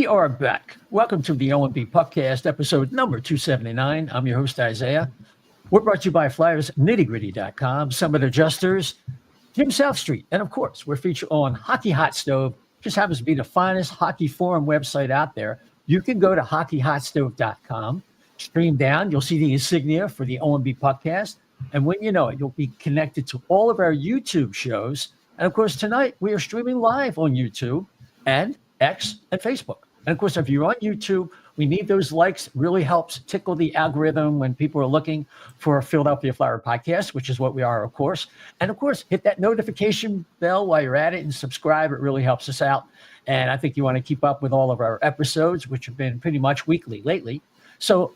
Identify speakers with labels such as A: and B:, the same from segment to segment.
A: We are back. Welcome to the O&B Puckcast, episode number 279. I'm your host, Isaiah. We're brought to you by Flyers, mediocrity.com, Summit Adjusters, Jim South Street, and of course, we're featured on Hockey Hot Stove. Just happens to be the finest hockey forum website out there. You can go to hockeyhotstove.com, stream down. You'll see the insignia for the O&B Puckcast. And when you know it, you'll be connected to all of our YouTube shows. And of course, tonight we are streaming live on YouTube and X and Facebook. And of course, if you're on YouTube, we need those likes. It really helps tickle the algorithm when people are looking for a Philadelphia Flyer podcast, which is what we are, of course. And of course, hit that notification bell while you're at it and subscribe. It really helps us out. And I think you want to keep up with all of our episodes, which have been pretty much weekly lately. So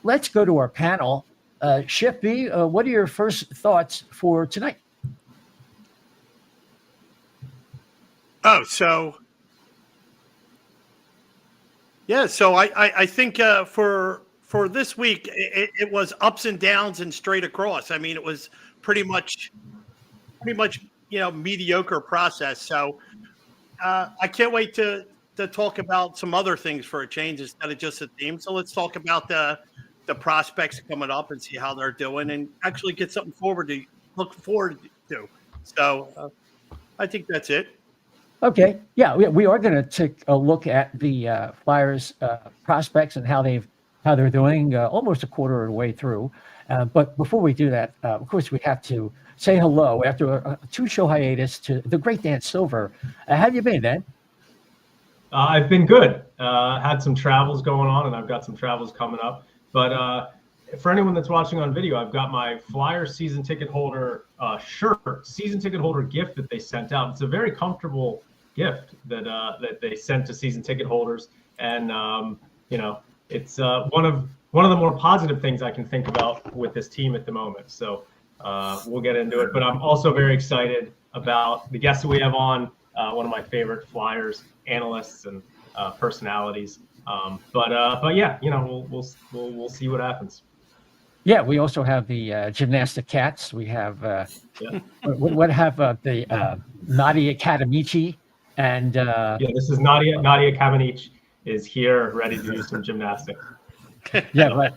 A: let's go to our panel. Chef B, what are your first thoughts for tonight?
B: So I think for this week, it was ups and downs and straight across. I mean, it was pretty much, mediocre process. So I can't wait to talk about some other things for a change instead of just a theme. So let's talk about the prospects coming up and see how they're doing and actually get something look forward to. So I think that's it.
A: Okay. Yeah, we are going to take a look at the Flyers prospects and how they're doing almost a quarter of the way through. But before we do that, of course, we have to say hello after a two-show hiatus to the great Dan Silver. How have you been, Dan?
C: I've been good. Had some travels going on, and I've got some travels coming up. But for anyone that's watching on video, I've got my Flyers season ticket holder season ticket holder gift that they sent out. It's a very comfortable gift that they sent to season ticket holders, and it's one of the more positive things I can think about with this team at the moment. So we'll get into it. But I'm also very excited about the guests that we have on. One of my favorite Flyers analysts and personalities. But yeah, we'll see what happens.
A: Yeah, we also have the gymnastic cats. We have what have the Nadia Katamichi and
C: this is Nadia Kavanich is here ready to do some gymnastics.
A: Yeah,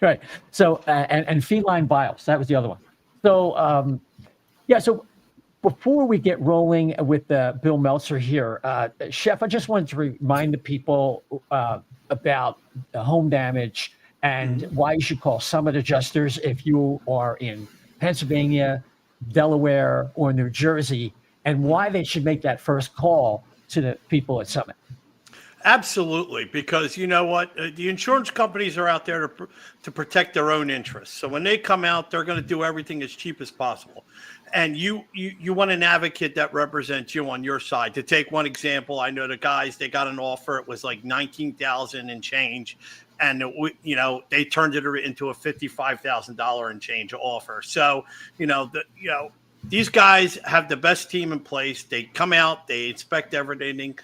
A: right. So and feline biles, that was the other one. So so before we get rolling with Bill Meltzer here, Chef, I just wanted to remind the people about the home damage and why you should call Summit Adjusters if you are in Pennsylvania, Delaware, or New Jersey, and why they should make that first call to the people at Summit.
B: Absolutely, because you know what? The insurance companies are out there to protect their own interests. So when they come out, they're going to do everything as cheap as possible. And you want an advocate that represents you on your side. To take one example, I know the guys, they got an offer. It was like $19,000 and change. And, they turned it into a $55,000 and change offer. So, these guys have the best team in place. They come out, they inspect everything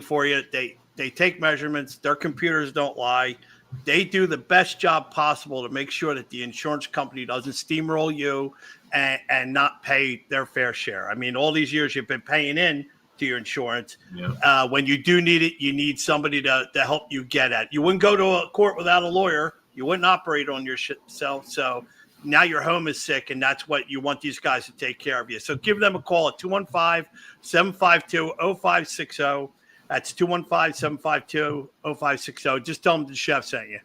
B: for you. They take measurements. Their computers don't lie. They do the best job possible to make sure that the insurance company doesn't steamroll you and not pay their fair share. I mean, all these years you've been paying in to your insurance. Yeah. When you do need it, you need somebody to help you get at it. You wouldn't go to a court without a lawyer. You wouldn't operate on yourself. So now your home is sick, and that's what you want these guys to take care of you. So give them a call at 215-752-0560. That's 215-752-0560. Just tell them the chef sent you.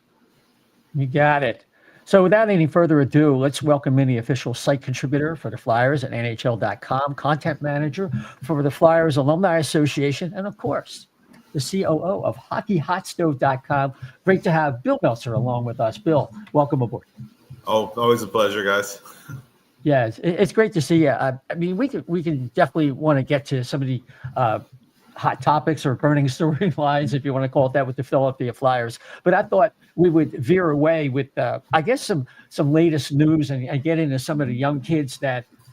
A: You got it. So without any further ado, let's welcome in the official site contributor for the Flyers at NHL.com, content manager for the Flyers Alumni Association, and of course, the COO of HockeyHotStove.com. Great to have Bill Meltzer along with us. Bill, welcome aboard.
D: Oh, always a pleasure, guys.
A: Yeah, it's great to see you. I mean, we can definitely want to get to some of the hot topics or burning storylines, if you want to call it that, with the Philadelphia Flyers. But I thought we would veer away with, I guess, some latest news and get into some of the young kids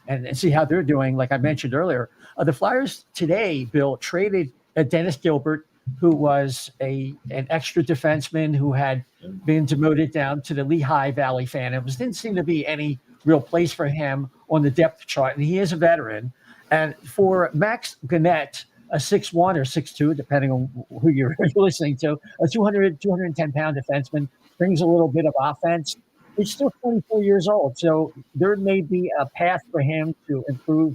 A: and see how they're doing. Like I mentioned earlier, the Flyers today, Bill, traded Dennis Gilbert, who was an extra defenseman who had been demoted down to the Lehigh Valley Phantoms. Didn't seem to be any real place for him on the depth chart, and he is a veteran. And for Max Guenette, a 6'1" or 6'2", depending on who you're listening to, a 210-pound defenseman, brings a little bit of offense. He's still 24 years old, so there may be a path for him to improve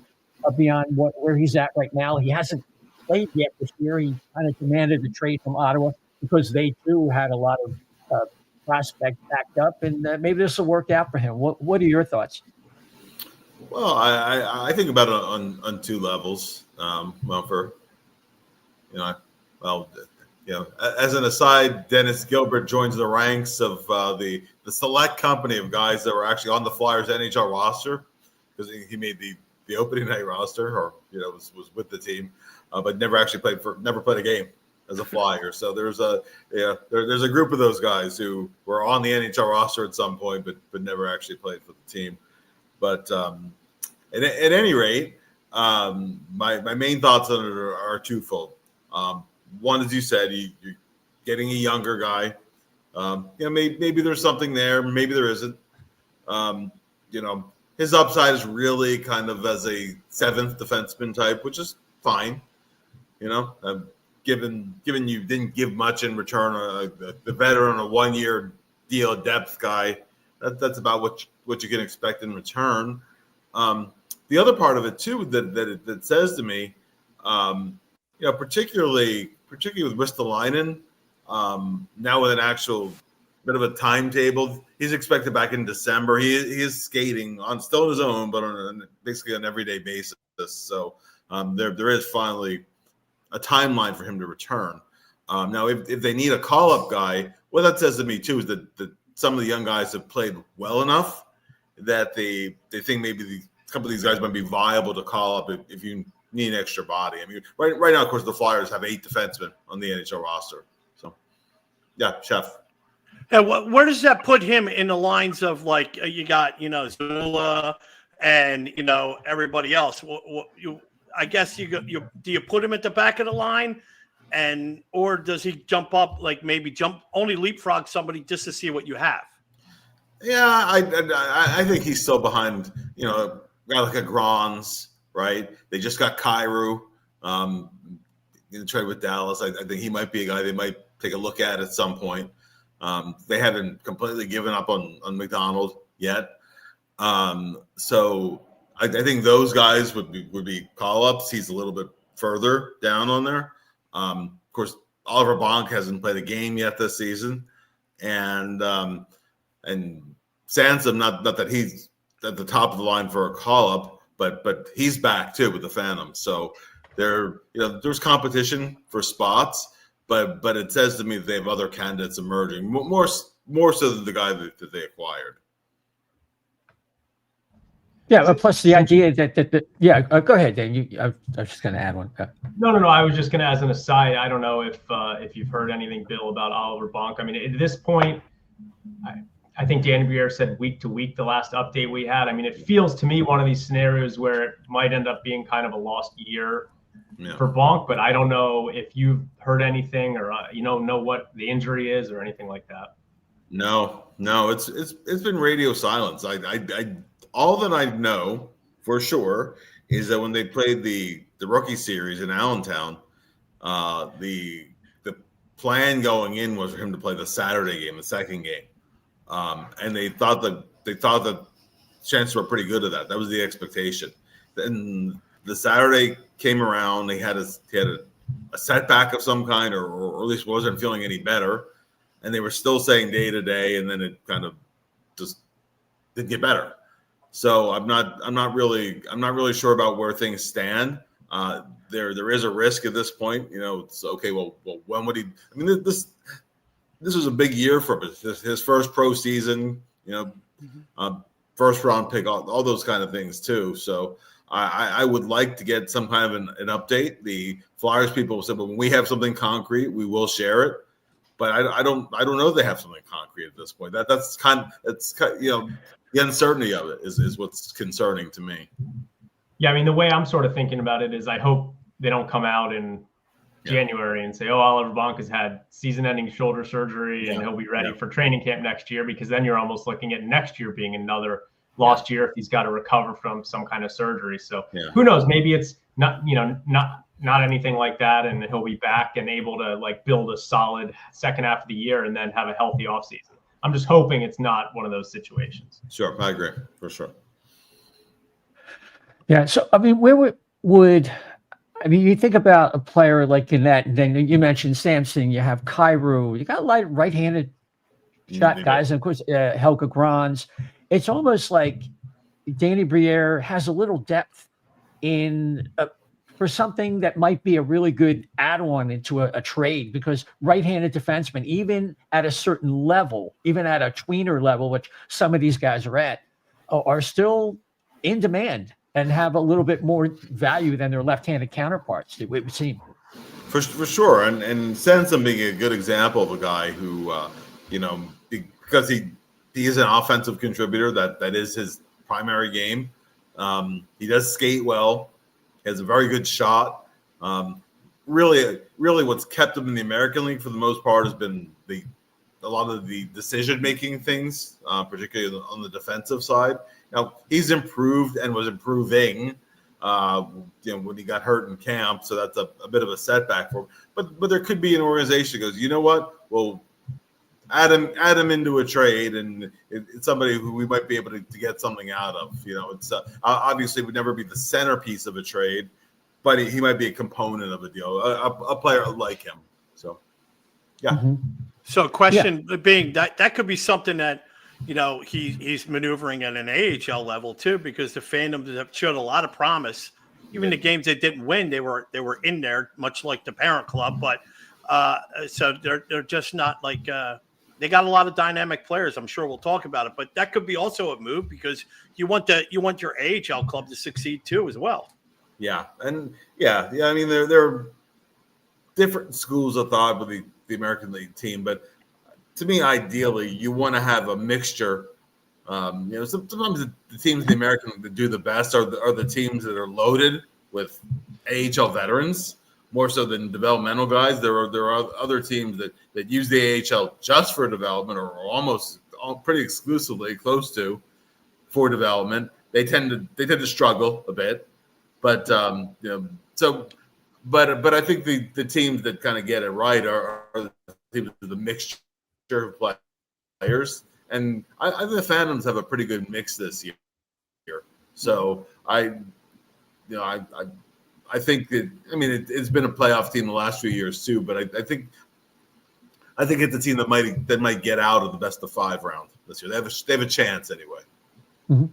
A: beyond where he's at right now. He hasn't played yet this year. He kind of demanded a trade from Ottawa because they, too, had a lot of prospects backed up, and maybe this will work out for him. What are your thoughts?
D: Well, I think about it on two levels. As an aside, Dennis Gilbert joins the ranks of the select company of guys that were actually on the Flyers NHL roster, because he made the opening night roster, or was with the team, but never actually played a game as a Flyer. So there's a group of those guys who were on the NHL roster at some point, but never actually played for the team. But at any rate, my main thoughts on it are twofold. One, as you said, you're getting a younger guy. Maybe there's something there. Maybe there isn't. His upside is really kind of as a seventh defenseman type, which is fine. Given you didn't give much in return, the veteran, a 1-year deal, depth guy, that's about what you can expect in return. The other part of it too that says to me, particularly with Ristolainen, now with an actual bit of a timetable, he's expected back in December. He is skating still on his own, but basically on an everyday basis. So there is finally a timeline for him to return. Now, if they need a call-up guy, what that says to me too is that some of the young guys have played well enough that they think maybe a couple of these guys might be viable to call up if you need an extra body. I mean, right now, of course, the Flyers have 8 defensemen on the NHL roster. So, yeah, Chef.
B: And where does that put him in the lines of, like, you got, Zula and, everybody else? I guess do you put him at the back of the line, or does he jump up, like maybe only leapfrog somebody just to see what you have?
D: Yeah, I think he's still behind, a guy like a Grons, right? They just got Kyrou in the trade with Dallas. I think he might be a guy they might take a look at some point. They haven't completely given up on McDonald yet. So I think those guys would be call-ups. He's a little bit further down on there. Of course, Oliver Bonk hasn't played a game yet this season. And Sansom, not that he's at the top of the line for a call-up, but he's back too with the Phantom. So there's competition for spots, but it says to me that they have other candidates emerging, more so than the guy that they acquired.
A: Yeah, plus the idea that go ahead, Dan. I was just going to add one.
C: No. I was just going to, as an aside, I don't know if you've heard anything, Bill, about Oliver Bonk. I mean, at this point, I think Dan Briere said week to week the last update we had. I mean, it feels to me one of these scenarios where it might end up being kind of a lost year for Bonk, but I don't know if you've heard anything or know what the injury is or anything like that. No,
D: it's been radio silence. I all that I know for sure is that when they played the rookie series in Allentown, the plan going in was for him to play the Saturday game, the second game. And they thought the chances were pretty good of that. That was the expectation. Then the Saturday came around. He had a setback of some kind, or at least wasn't feeling any better. And they were still saying day to day, and then it kind of just didn't get better. So I'm not really sure about where things stand. There is a risk at this point. It's okay. Well, when would he? I mean, this was a big year for him. His first pro season, first round pick, all those kind of things too. So I would like to get some kind of an update. The Flyers people said, "But when we have something concrete, we will share it." But I don't know if they have something concrete at this point. That's the uncertainty of it is what's concerning to me.
C: Yeah, I mean, the way I'm sort of thinking about it is I hope they don't come out in January and say, Oliver Bonk has had season-ending shoulder surgery and he'll be ready for training camp next year, because then you're almost looking at next year being another lost year if he's got to recover from some kind of surgery. So who knows? Maybe it's not anything like that, and he'll be back and able to like build a solid second half of the year and then have a healthy offseason. I'm just hoping it's not one of those situations.
D: Sure, I agree for sure.
A: Yeah. So, I mean, you think about a player like Guenette, and then you mentioned Samson, you have Kyrou, you got a lot of right-handed shot guys, and of course, Helga Grans. It's almost like Danny Briere has a little depth for something that might be a really good add-on into a trade, because right-handed defensemen, even at a certain level, even at a tweener level, which some of these guys are at, are still in demand and have a little bit more value than their left-handed counterparts, it would seem.
D: For sure. And Sansom being a good example of a guy who, because he is an offensive contributor, that is his primary game. He does skate well. He has a very good shot. Really what's kept him in the American League for the most part has been a lot of the decision-making things, particularly on the defensive side. Now, he's improved and was improving when he got hurt in camp, so that's a bit of a setback for him. But there could be an organization that goes, you know what? Well, add him into a trade, and it's somebody who we might be able to get something out of. It's obviously would never be the centerpiece of a trade, but he might be a component of a deal, a player like him. So, yeah.
A: Mm-hmm.
B: So, question being that could be something that he's maneuvering at an AHL level too, because the fandoms have showed a lot of promise. Even the games they didn't win, they were in there, much like the parent club. But so they're just not like. They got a lot of dynamic players. I'm sure we'll talk about it, but that could be also a move, because you want your AHL club to succeed too as well.
D: Yeah, and I mean, there are different schools of thought with the American League team, but to me, ideally, you want to have a mixture. Sometimes the teams in the American League that do the best are the teams that are loaded with AHL veterans, more so than developmental guys. There are other teams that use the AHL just for development, or almost pretty exclusively close to for development. They tend to struggle a bit, but but I think the teams that kind of get it right are the teams with the mixture of players, and I think the Phantoms have a pretty good mix this year. So I think that, I mean, it's been a playoff team the last few years too, but I think it's a team that might get out of the best of 5 round this year. They have a chance anyway.
A: Mm-hmm.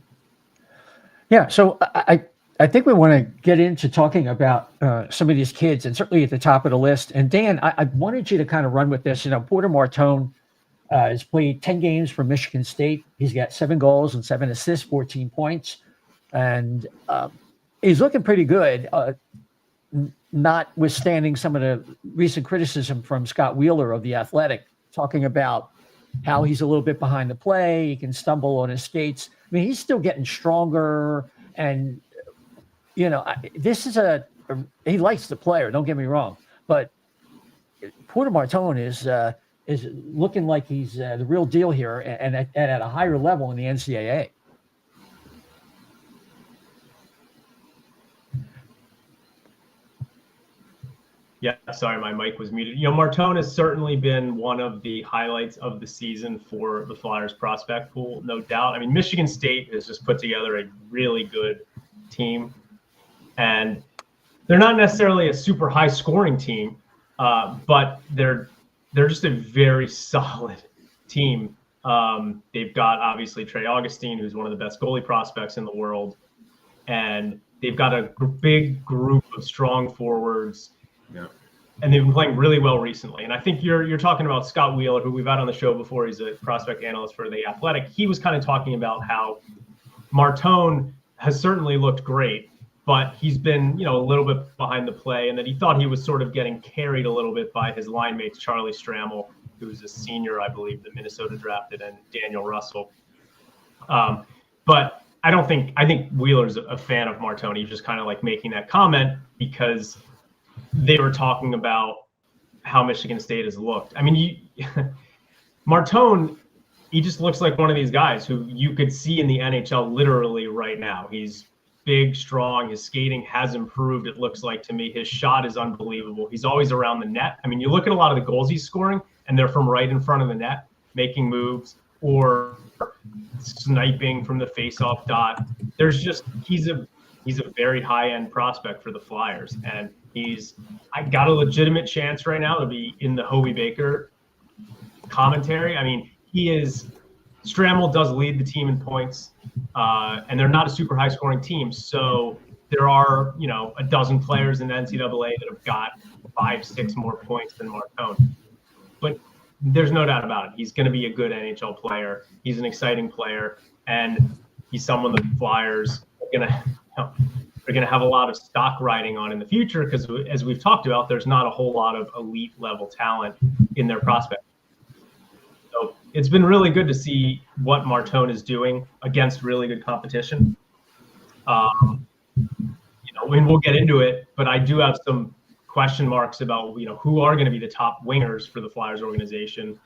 A: Yeah. So I think we want to get into talking about some of these kids, and certainly at the top of the list. And Dan, I wanted you to kind of run with this. Porter Martone has played 10 games for Michigan State. He's got 7 goals and 7 assists, 14 points, and he's looking pretty good. Notwithstanding some of the recent criticism from Scott Wheeler of The Athletic, talking about how he's a little bit behind the play, he can stumble on his skates. I mean, he's still getting stronger, and this is he likes the player. Don't get me wrong, but Porter Martone is looking like he's the real deal here, and at a higher level in the NCAA.
C: Yeah, sorry, my mic was muted. Martone has certainly been one of the highlights of the season for the Flyers prospect pool, no doubt. I mean, Michigan State has just put together a really good team, and they're not necessarily a super high scoring team, but they're just a very solid team. They've got obviously Trey Augustine, who's one of the best goalie prospects in the world, and they've got a big group of strong forwards.
D: Yeah.
C: And they've been playing really well recently. And I think you're talking about Scott Wheeler, who we've had on the show before. He's a prospect analyst for The Athletic. He was kind of talking about how Martone has certainly looked great, but he's been, a little bit behind the play, and that he thought he was sort of getting carried a little bit by his line mates, Charlie Strammel, who's a senior, I believe, that Minnesota drafted, and Daniel Russell. But I think Wheeler's a fan of Martone. He's just kind of like making that comment because they were talking about how Michigan State has looked. I mean, Martone, he just looks like one of these guys who you could see in the NHL literally right now. He's big, strong. His skating has improved, it looks like to me. His shot is unbelievable. He's always around the net. I mean, you look at a lot of the goals he's scoring, and they're from right in front of the net, making moves or sniping from the face-off dot. He's a very high-end prospect for the Flyers, and I got a legitimate chance right now to be in the Hobie Baker commentary. I mean, Stramel does lead the team in points, and they're not a super high-scoring team. So there are, a dozen players in the NCAA that have got 5-6 more points than Martone. But there's no doubt about it. He's going to be a good NHL player. He's an exciting player, and he's someone the Flyers are going to have a lot of stock riding on in the future because, as we've talked about, there's not a whole lot of elite level talent in their prospect. So it's been really good to see what Martone is doing against really good competition. And we'll get into it, but I do have some question marks about, who are going to be the top wingers for the Flyers organization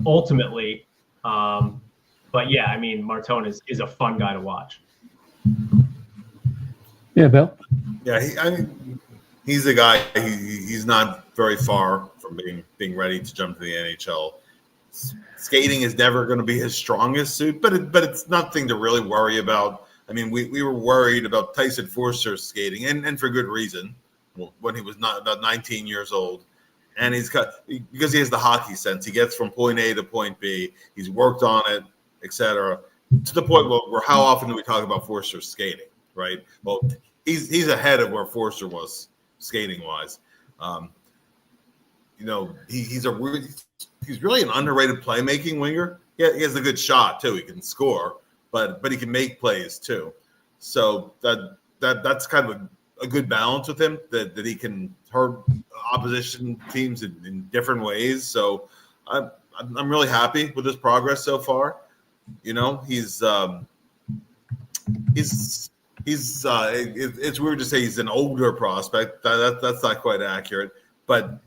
C: ultimately. But yeah, I mean, Martone is a fun guy to watch.
A: Yeah, Bill.
D: Yeah, he's a guy. He's not very far from being ready to jump to the NHL. Skating is never going to be his strongest suit, but it's nothing to really worry about. I mean, we were worried about Tyson Forster's skating, and for good reason, when he was not about 19 years old, and because he has the hockey sense. He gets from point A to point B. He's worked on it, etc. To the point where how often do we talk about Forster's skating? Right. Well, he's ahead of where Forster was skating wise. He's really an underrated playmaking winger. Yeah, he has a good shot too. He can score, but he can make plays too. So that's kind of a good balance with him that he can hurt opposition teams in different ways. So I'm really happy with his progress so far. It's weird to say he's an older prospect. That's not quite accurate. But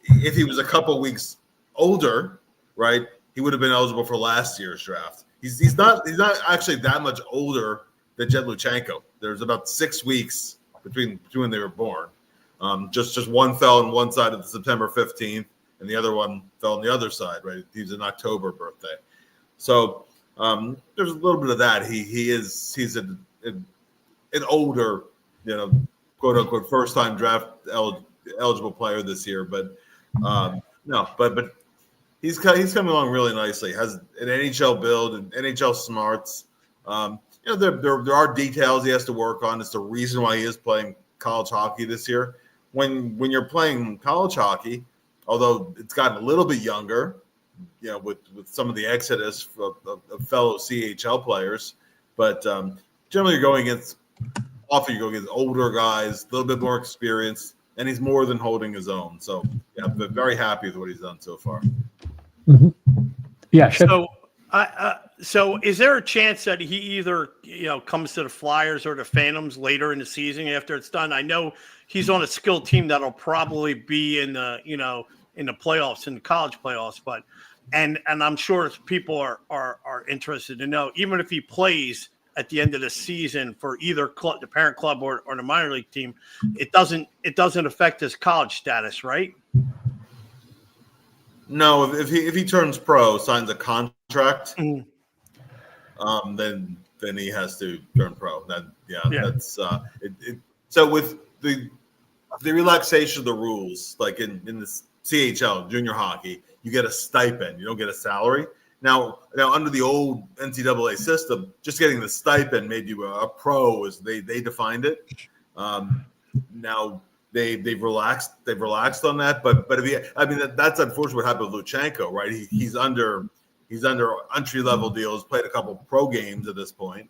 D: if he was a couple weeks older, right, he would have been eligible for last year's draft. He's not actually that much older than Jett Luchanko. There's about 6 weeks between when they were born. Just one fell on one side of the September 15th, and the other one fell on the other side. Right, he's an October birthday. So there's a little bit of that. He's an older, quote unquote, first time draft eligible player this year, but but he's coming along really nicely. Has an NHL build and NHL smarts. There are details he has to work on. It's the reason why he is playing college hockey this year. When you're playing college hockey, although it's gotten a little bit younger, with some of the exodus of fellow CHL players, but generally you're going against older guys, a little bit more experience, and he's more than holding his own. So yeah, I'm very happy with what he's done so far.
A: Mm-hmm. Yeah. Sure.
B: So is there a chance that he either comes to the Flyers or the Phantoms later in the season after it's done? I know he's on a skilled team that'll probably be in the in the playoffs, in the college playoffs, but and I'm sure people are interested to know, even if he plays at the end of the season for either club, the parent club or the minor league team, it doesn't affect his college status, right?
D: No, if he turns pro, signs a contract, then he has to turn pro. That's it. So with the relaxation of the rules, like in the CHL junior hockey, you get a stipend. You don't get a salary. Now under the old NCAA system, just getting the stipend made you a pro, as they defined it. Now they've relaxed on that, but if that's unfortunately what happened with Luchanko, right? He's under entry level deals, played a couple pro games at this point.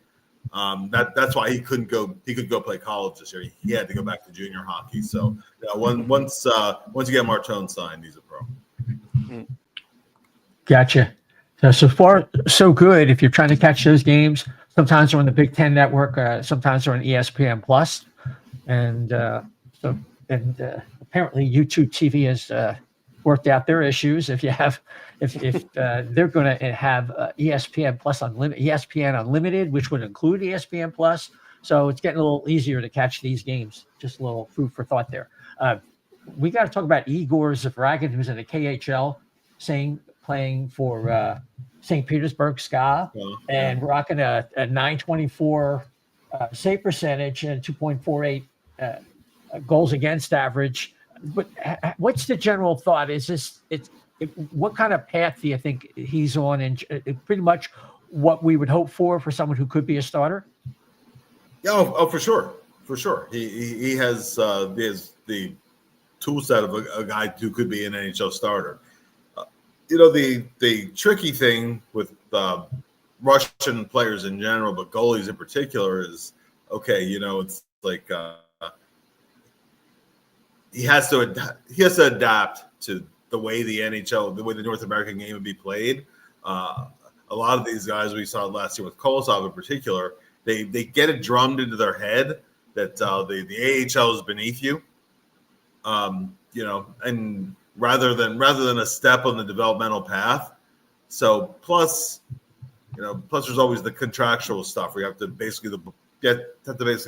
D: That's why he couldn't go. He could go play college this year. He had to go back to junior hockey. So once you get Martone signed, he's a pro.
A: Gotcha. So far, so good. If you're trying to catch those games, sometimes they're on the Big Ten Network, sometimes they're on ESPN Plus, and apparently YouTube TV has worked out their issues. If they're going to have ESPN Plus Unlimited, ESPN Unlimited, which would include ESPN Plus, So it's getting a little easier to catch these games. Just a little food for thought there. We got to talk about Igor Zavragin, who's in the KHL, playing for St. Petersburg SKA, and rocking a 924 save percentage and 2.48 goals against average. But what's the general thought? What kind of path do you think he's on? And pretty much what we would hope for someone who could be a starter?
D: Yeah, for sure. He has the tool set of a guy who could be an NHL starter. The tricky thing with Russian players in general, but goalies in particular, is it's like he has to adapt to the way the NHL, the way the North American game would be played. A lot of these guys we saw last year with Kolosov in particular, they get it drummed into their head that the AHL is beneath you, and rather than a step on the developmental path. So plus there's always the contractual stuff where you have to basically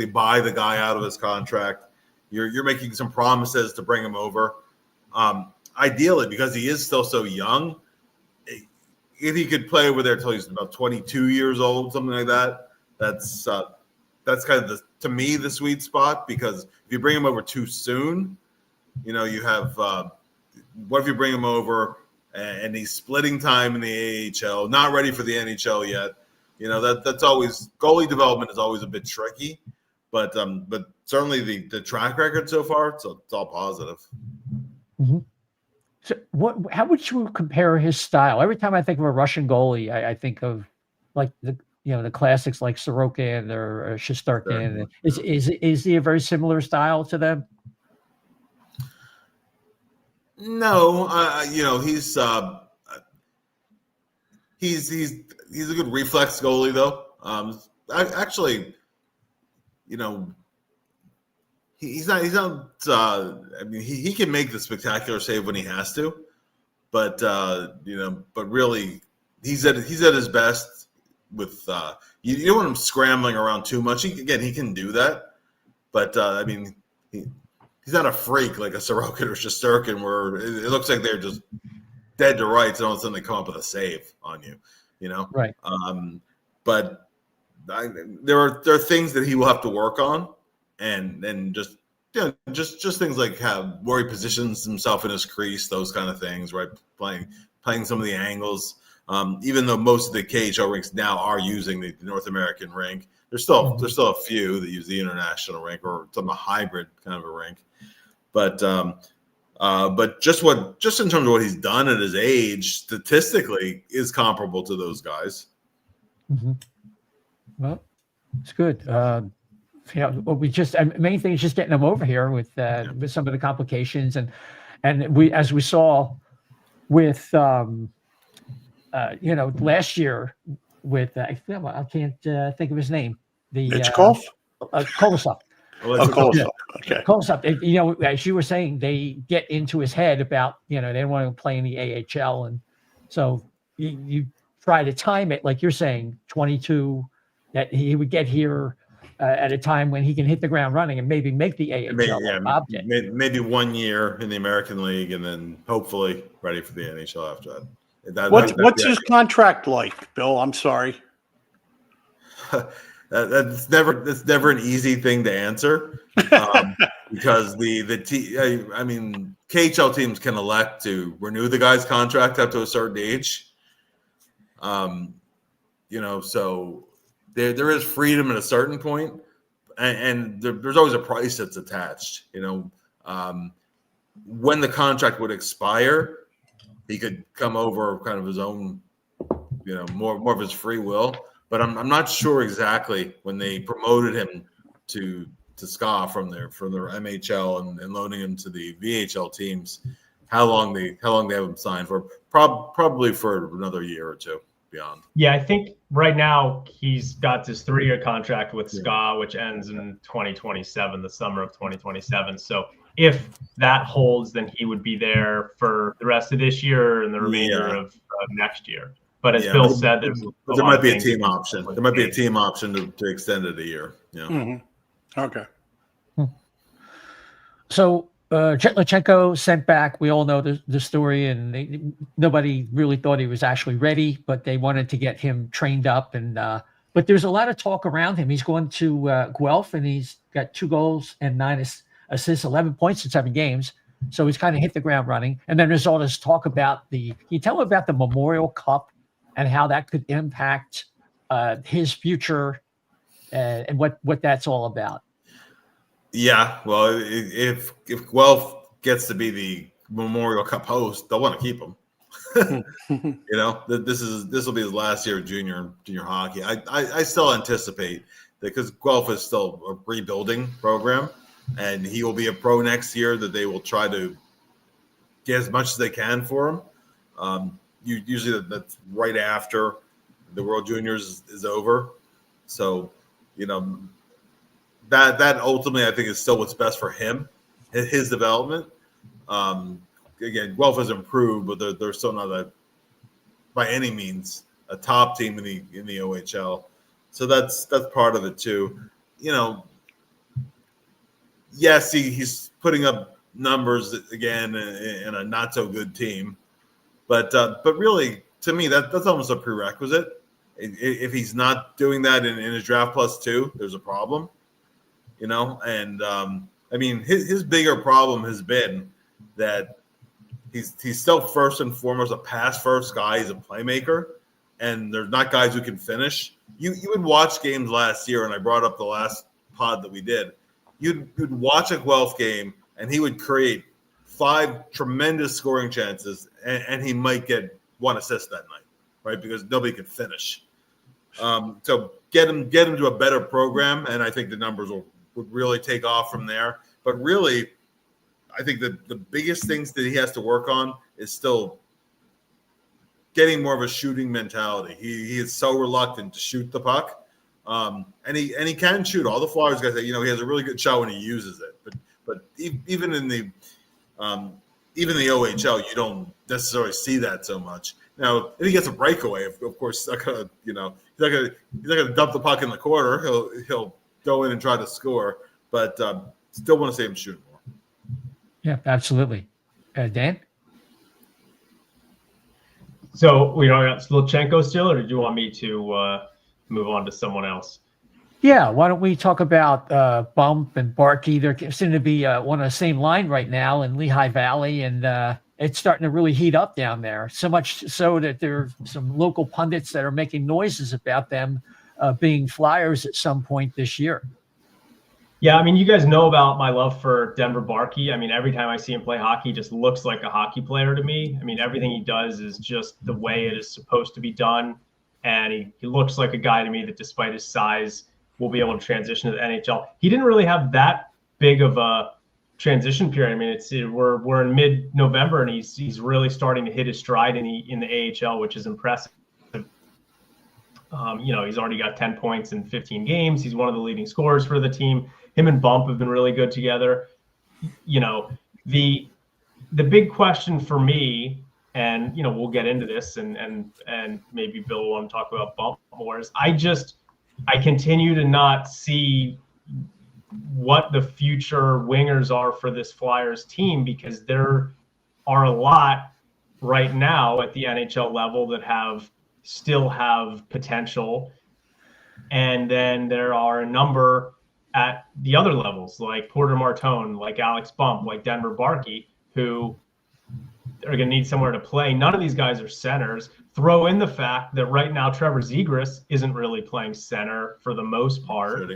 D: buy the guy out of his contract. You're making some promises to bring him over. Ideally, because he is still so young, if he could play over there till he's about 22 years old, something like that, that's kind of to me the sweet spot. Because if you bring him over too soon, you have what if you bring him over and he's splitting time in the AHL, not ready for the NHL yet? That's always, goalie development is always a bit tricky, but certainly the track record so far, it's all positive.
A: Mm-hmm. So how would you compare his style? Every time I think of a Russian goalie, I think of like the classics like Sorokin or Shesterkin. Sure. Is he a very similar style to them?
D: No, he's a good reflex goalie though. He's not. He can make the spectacular save when he has to, but really, he's at his best with. You don't want him scrambling around too much. He can do that, but he's not a freak like a Sorokin or Shesterkin, where it looks like they're just dead to rights, and all of a sudden they come up with a save on you.
A: Right.
D: But there are things that he will have to work on. And just things like where he positions himself in his crease, those kind of things, right? Playing some of the angles. Even though most of the KHL rinks now are using the North American rink, there's still a few that use the international rink or some hybrid kind of a rink. But just in terms of what he's done at his age, statistically, is comparable to those guys.
A: Mm-hmm. Well, it's good. Main thing is just getting them over here with some of the complications, and we, as we saw with last year with I can't think of his name, the
B: Michkov?
A: Kolosov.
B: Kolosov. Okay.
A: Kolosov. As you were saying, they get into his head about they don't want to play in the AHL, and so you try to time it like you're saying, 22, that he would get here at a time when he can hit the ground running and maybe make the AHL.
D: Maybe 1 year in the American League, and then hopefully ready for the NHL after that.
B: What's his contract like, Bill? I'm sorry.
D: That's never an easy thing to answer because KHL teams can elect to renew the guy's contract up to a certain age. So there is freedom at a certain point, and there's always a price that's attached. When the contract would expire, he could come over kind of his own, more of his free will. But I'm not sure exactly when they promoted him to SKA from their MHL and loaning him to the VHL teams, how long they have him signed for? Probably for another year or two beyond.
C: Yeah, I think right now he's got this 3-year contract with SKA, which ends in 2027, the summer of 2027. So if that holds, then he would be there for the rest of this year and the remainder of next year. But as Bill said, there's
D: but there might be a team option. There might be a team option to extend it a year. Yeah.
B: Mm-hmm. Okay.
A: So Jett Luchanko sent back. We all know the story, and nobody really thought he was actually ready, but they wanted to get him trained up. And but there's a lot of talk around him. He's going to Guelph, and he's got 2 goals and 9 assists, 11 points in 7 games. So he's kind of hit the ground running. And then there's all this talk about can you tell him about the Memorial Cup and how that could impact his future and what that's all about?
D: Yeah, well, if Guelph gets to be the Memorial Cup host, they'll want to keep him. This will be his last year of junior hockey. I still anticipate that because Guelph is still a rebuilding program, and he will be a pro next year. That they will try to get as much as they can for him. Usually that's right after the World Juniors is over, so that ultimately I think is still what's best for him, his development. Again, Guelph has improved, but they're still not by any means a top team in the OHL. So that's part of it too. Yes, he's putting up numbers again in a not so good team, but really to me that's almost a prerequisite. If he's not doing that in his draft plus 2, there's a problem. And I mean his bigger problem has been that he's still first and foremost a pass first guy. He's a playmaker, and there's not guys who can finish. You would watch games last year, and I brought up the last pod that we did. You'd watch a Guelph game, and he would create 5 tremendous scoring chances, and he might get 1 assist that night, right? Because nobody could finish. So get him to a better program, and I think the numbers would really take off from there. But really, I think that the biggest things that he has to work on is still getting more of a shooting mentality. He is so reluctant to shoot the puck, and he can shoot. All the Flyers guys say, he has a really good shot when he uses it. But even in the OHL, you don't necessarily see that so much. Now, if he gets a breakaway, of course, he's not gonna dump the puck in the corner. He'll go in and try to score, but still want to see him shoot more.
A: Yeah, absolutely. Dan?
C: So, got Luchanko still, or did you want me to move on to someone else?
A: Yeah, why don't we talk about Bump and Barkey? They seem to be on the same line right now in Lehigh Valley, and it's starting to really heat up down there. So much so that there are some local pundits that are making noises about them being Flyers at some point this year.
C: Yeah, I mean, you guys know about my love for Denver Barkey. I mean, every time I see him play hockey, he just looks like a hockey player to me. I mean, everything he does is just the way it is supposed to be done. And he looks like a guy to me that, despite his size, will be able to transition to the NHL. He didn't really have that big of a transition period. I mean, we're in mid-November, and he's really starting to hit his stride in the AHL, which is impressive. He's already got 10 points in 15 games. He's one of the leading scorers for the team. Him and Bump have been really good together. The big question for me, and we'll get into this, and maybe Bill will want to talk about Bump more, is I continue to not see what the future wingers are for this Flyers team, because there are a lot right now at the NHL level that still have potential. And then there are a number at the other levels, like Porter Martone, like Alex Bump, like Denver Barkey, who are going to need somewhere to play. None of these guys are centers. Throw in the fact that right now Trevor Zegras isn't really playing center for the most part.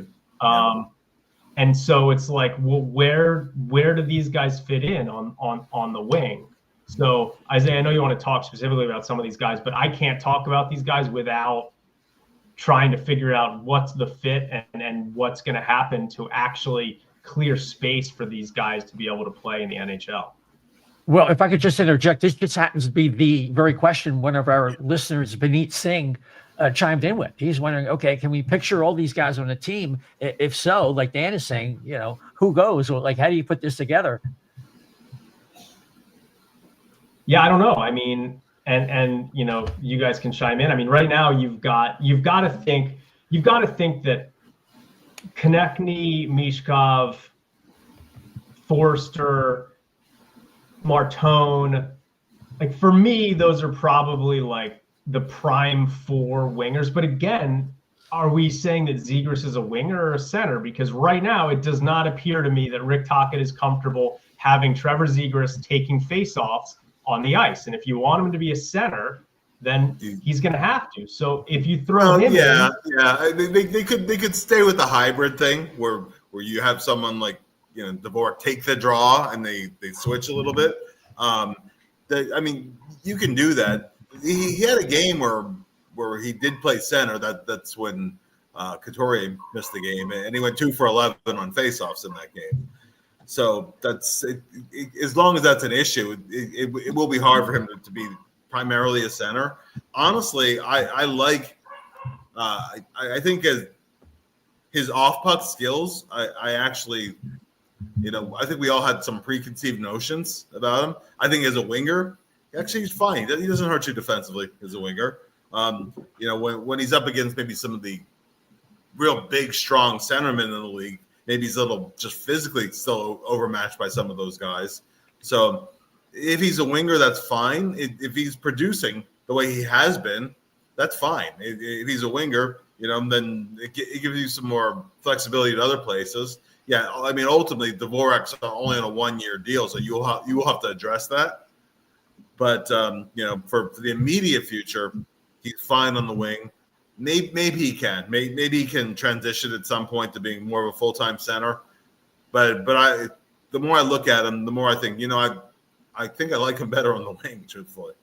C: And so it's like, well, where do these guys fit in on the wing? So Isaiah, I know you want to talk specifically about some of these guys, but I can't talk about these guys without trying to figure out what's the fit and what's going to happen to actually clear space for these guys to be able to play in the NHL.
A: Well, if I could just interject, this just happens to be the very question one of our listeners, Vineet Singh, chimed in with. He's wondering, okay, can we picture all these guys on the team? If so, like Dan is saying, who goes? Or like, how do you put this together?
C: Yeah, I don't know. I mean, and you guys can chime in. I mean, right now you've got to think that Konechny, Michkov, Forster, Martone, like for me, those are probably like the prime 4 wingers. But again, are we saying that Zegras is a winger or a center? Because right now it does not appear to me that Rick Tocchet is comfortable having Trevor Zegras taking faceoffs on the ice. And if you want him to be a center, then he's going to have to. So if you throw him in,
D: they could stay with the hybrid thing where you have someone like Dvorak take the draw and they switch a little bit. I mean, you can do that. He had a game where he did play center. That's when Couturier missed the game, and he went 2 for 11 on faceoffs in that game. So that's it, as long as that's an issue, it will be hard for him to be primarily a center. Honestly, I think as his off puck skills, I actually, I think we all had some preconceived notions about him. I think as a winger, actually he's fine. He doesn't hurt you defensively as a winger. When he's up against maybe some of the real big, strong centermen in the league, maybe he's a little just physically still overmatched by some of those guys. So if he's a winger, that's fine. If he's producing the way he has been, that's fine. If he's a winger, then it gives you some more flexibility at other places. Yeah, I mean, ultimately, Dvorak's only on a 1-year deal, so you will have to address that. But for the immediate future, he's fine on the wing. Maybe he can. Maybe he can transition at some point to being more of a full-time center. But the more I look at him, the more I think, I think I like him better on the wing, truthfully.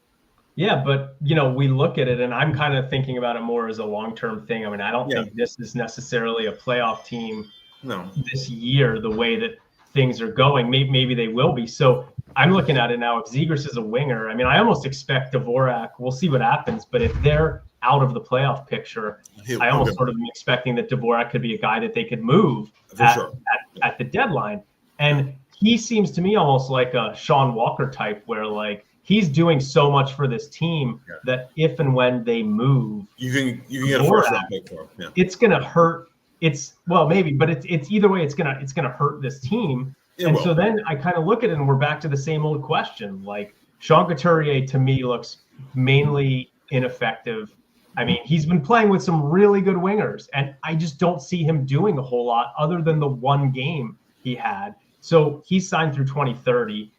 C: Yeah, but we look at it, and I'm kind of thinking about it more as a long-term thing. I mean, I don't think this is necessarily a playoff team this year, the way that things are going. Maybe they will be. So I'm looking at it now. If Zegras is a winger, I mean, I almost expect Dvorak. We'll see what happens. But if they're out of the playoff picture, I almost sort of am expecting that Dvorak could be a guy that they could move at the deadline. And he seems to me almost like a Sean Walker type, where like he's doing so much for this team that if and when they move,
D: you can get a first round pick for him. Yeah.
C: It's gonna hurt. Maybe, but it's either way. It's gonna hurt this team. So then I kind of look at it, and we're back to the same old question. Like Sean Couturier to me looks mainly ineffective. I mean, he's been playing with some really good wingers, and I just don't see him doing a whole lot other than the one game he had. So he's signed through 2030.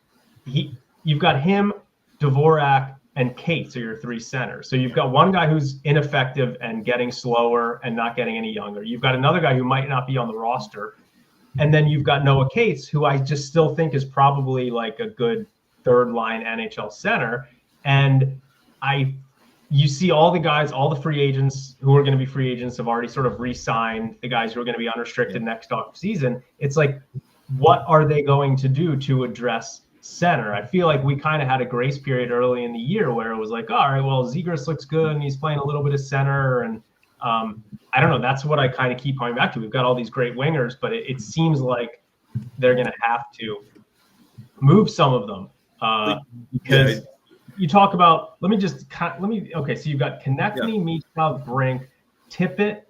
C: You've got him, Dvorak, and Cates are your 3 centers. So you've got one guy who's ineffective and getting slower and not getting any younger. You've got another guy who might not be on the roster. And then you've got Noah Cates, who I just still think is probably like a good 3rd-line NHL center. And you see all the guys, all the free agents who are going to be free agents have already sort of re-signed, the guys who are going to be unrestricted next off season. It's like, what are they going to do to address center? I feel like we kind of had a grace period early in the year where it was like, all right, well, Zegras looks good and he's playing a little bit of center. And I don't know. That's what I kind of keep coming back to. We've got all these great wingers, but it seems like they're going to have to move some of them because you talk about, okay, so you've got Konechny, Michkov, Brink, Tippett,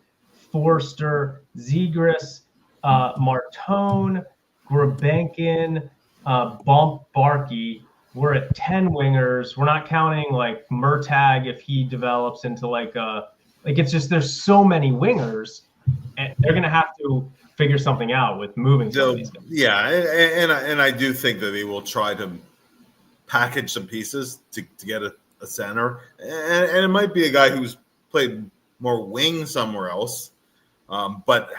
C: Forster, Zegras, Martone, Grabenkin, Barkey. We're at 10 wingers. We're not counting like Murtag if he develops into it's just there's so many wingers, and they're going to have to figure something out with moving some of these guys.
D: Yeah, and I do think that they will try to package some pieces to get a center, and it might be a guy who's played more wing somewhere else, but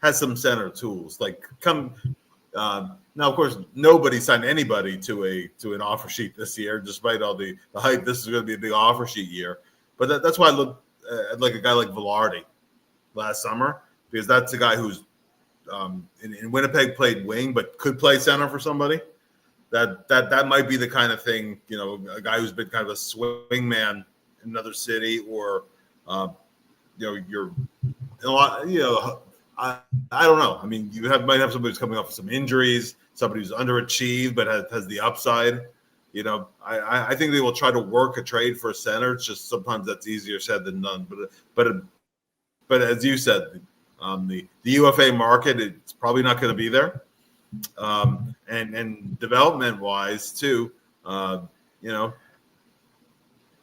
D: has some center tools. Now, of course, nobody signed anybody to an offer sheet this year, despite all the hype. This is going to be a big offer sheet year, but that's why I look at like a guy like Velarde last summer, because that's a guy who's in Winnipeg played wing but could play center for somebody. That might be the kind of thing, a guy who's been kind of a swing man in another city, or you're a lot, I don't know. I mean, might have somebody who's coming off of some injuries, somebody who's underachieved but has the upside. I think they will try to work a trade for a center. It's just sometimes that's easier said than done. But as you said, the UFA market, it's probably not going to be there. And development wise too,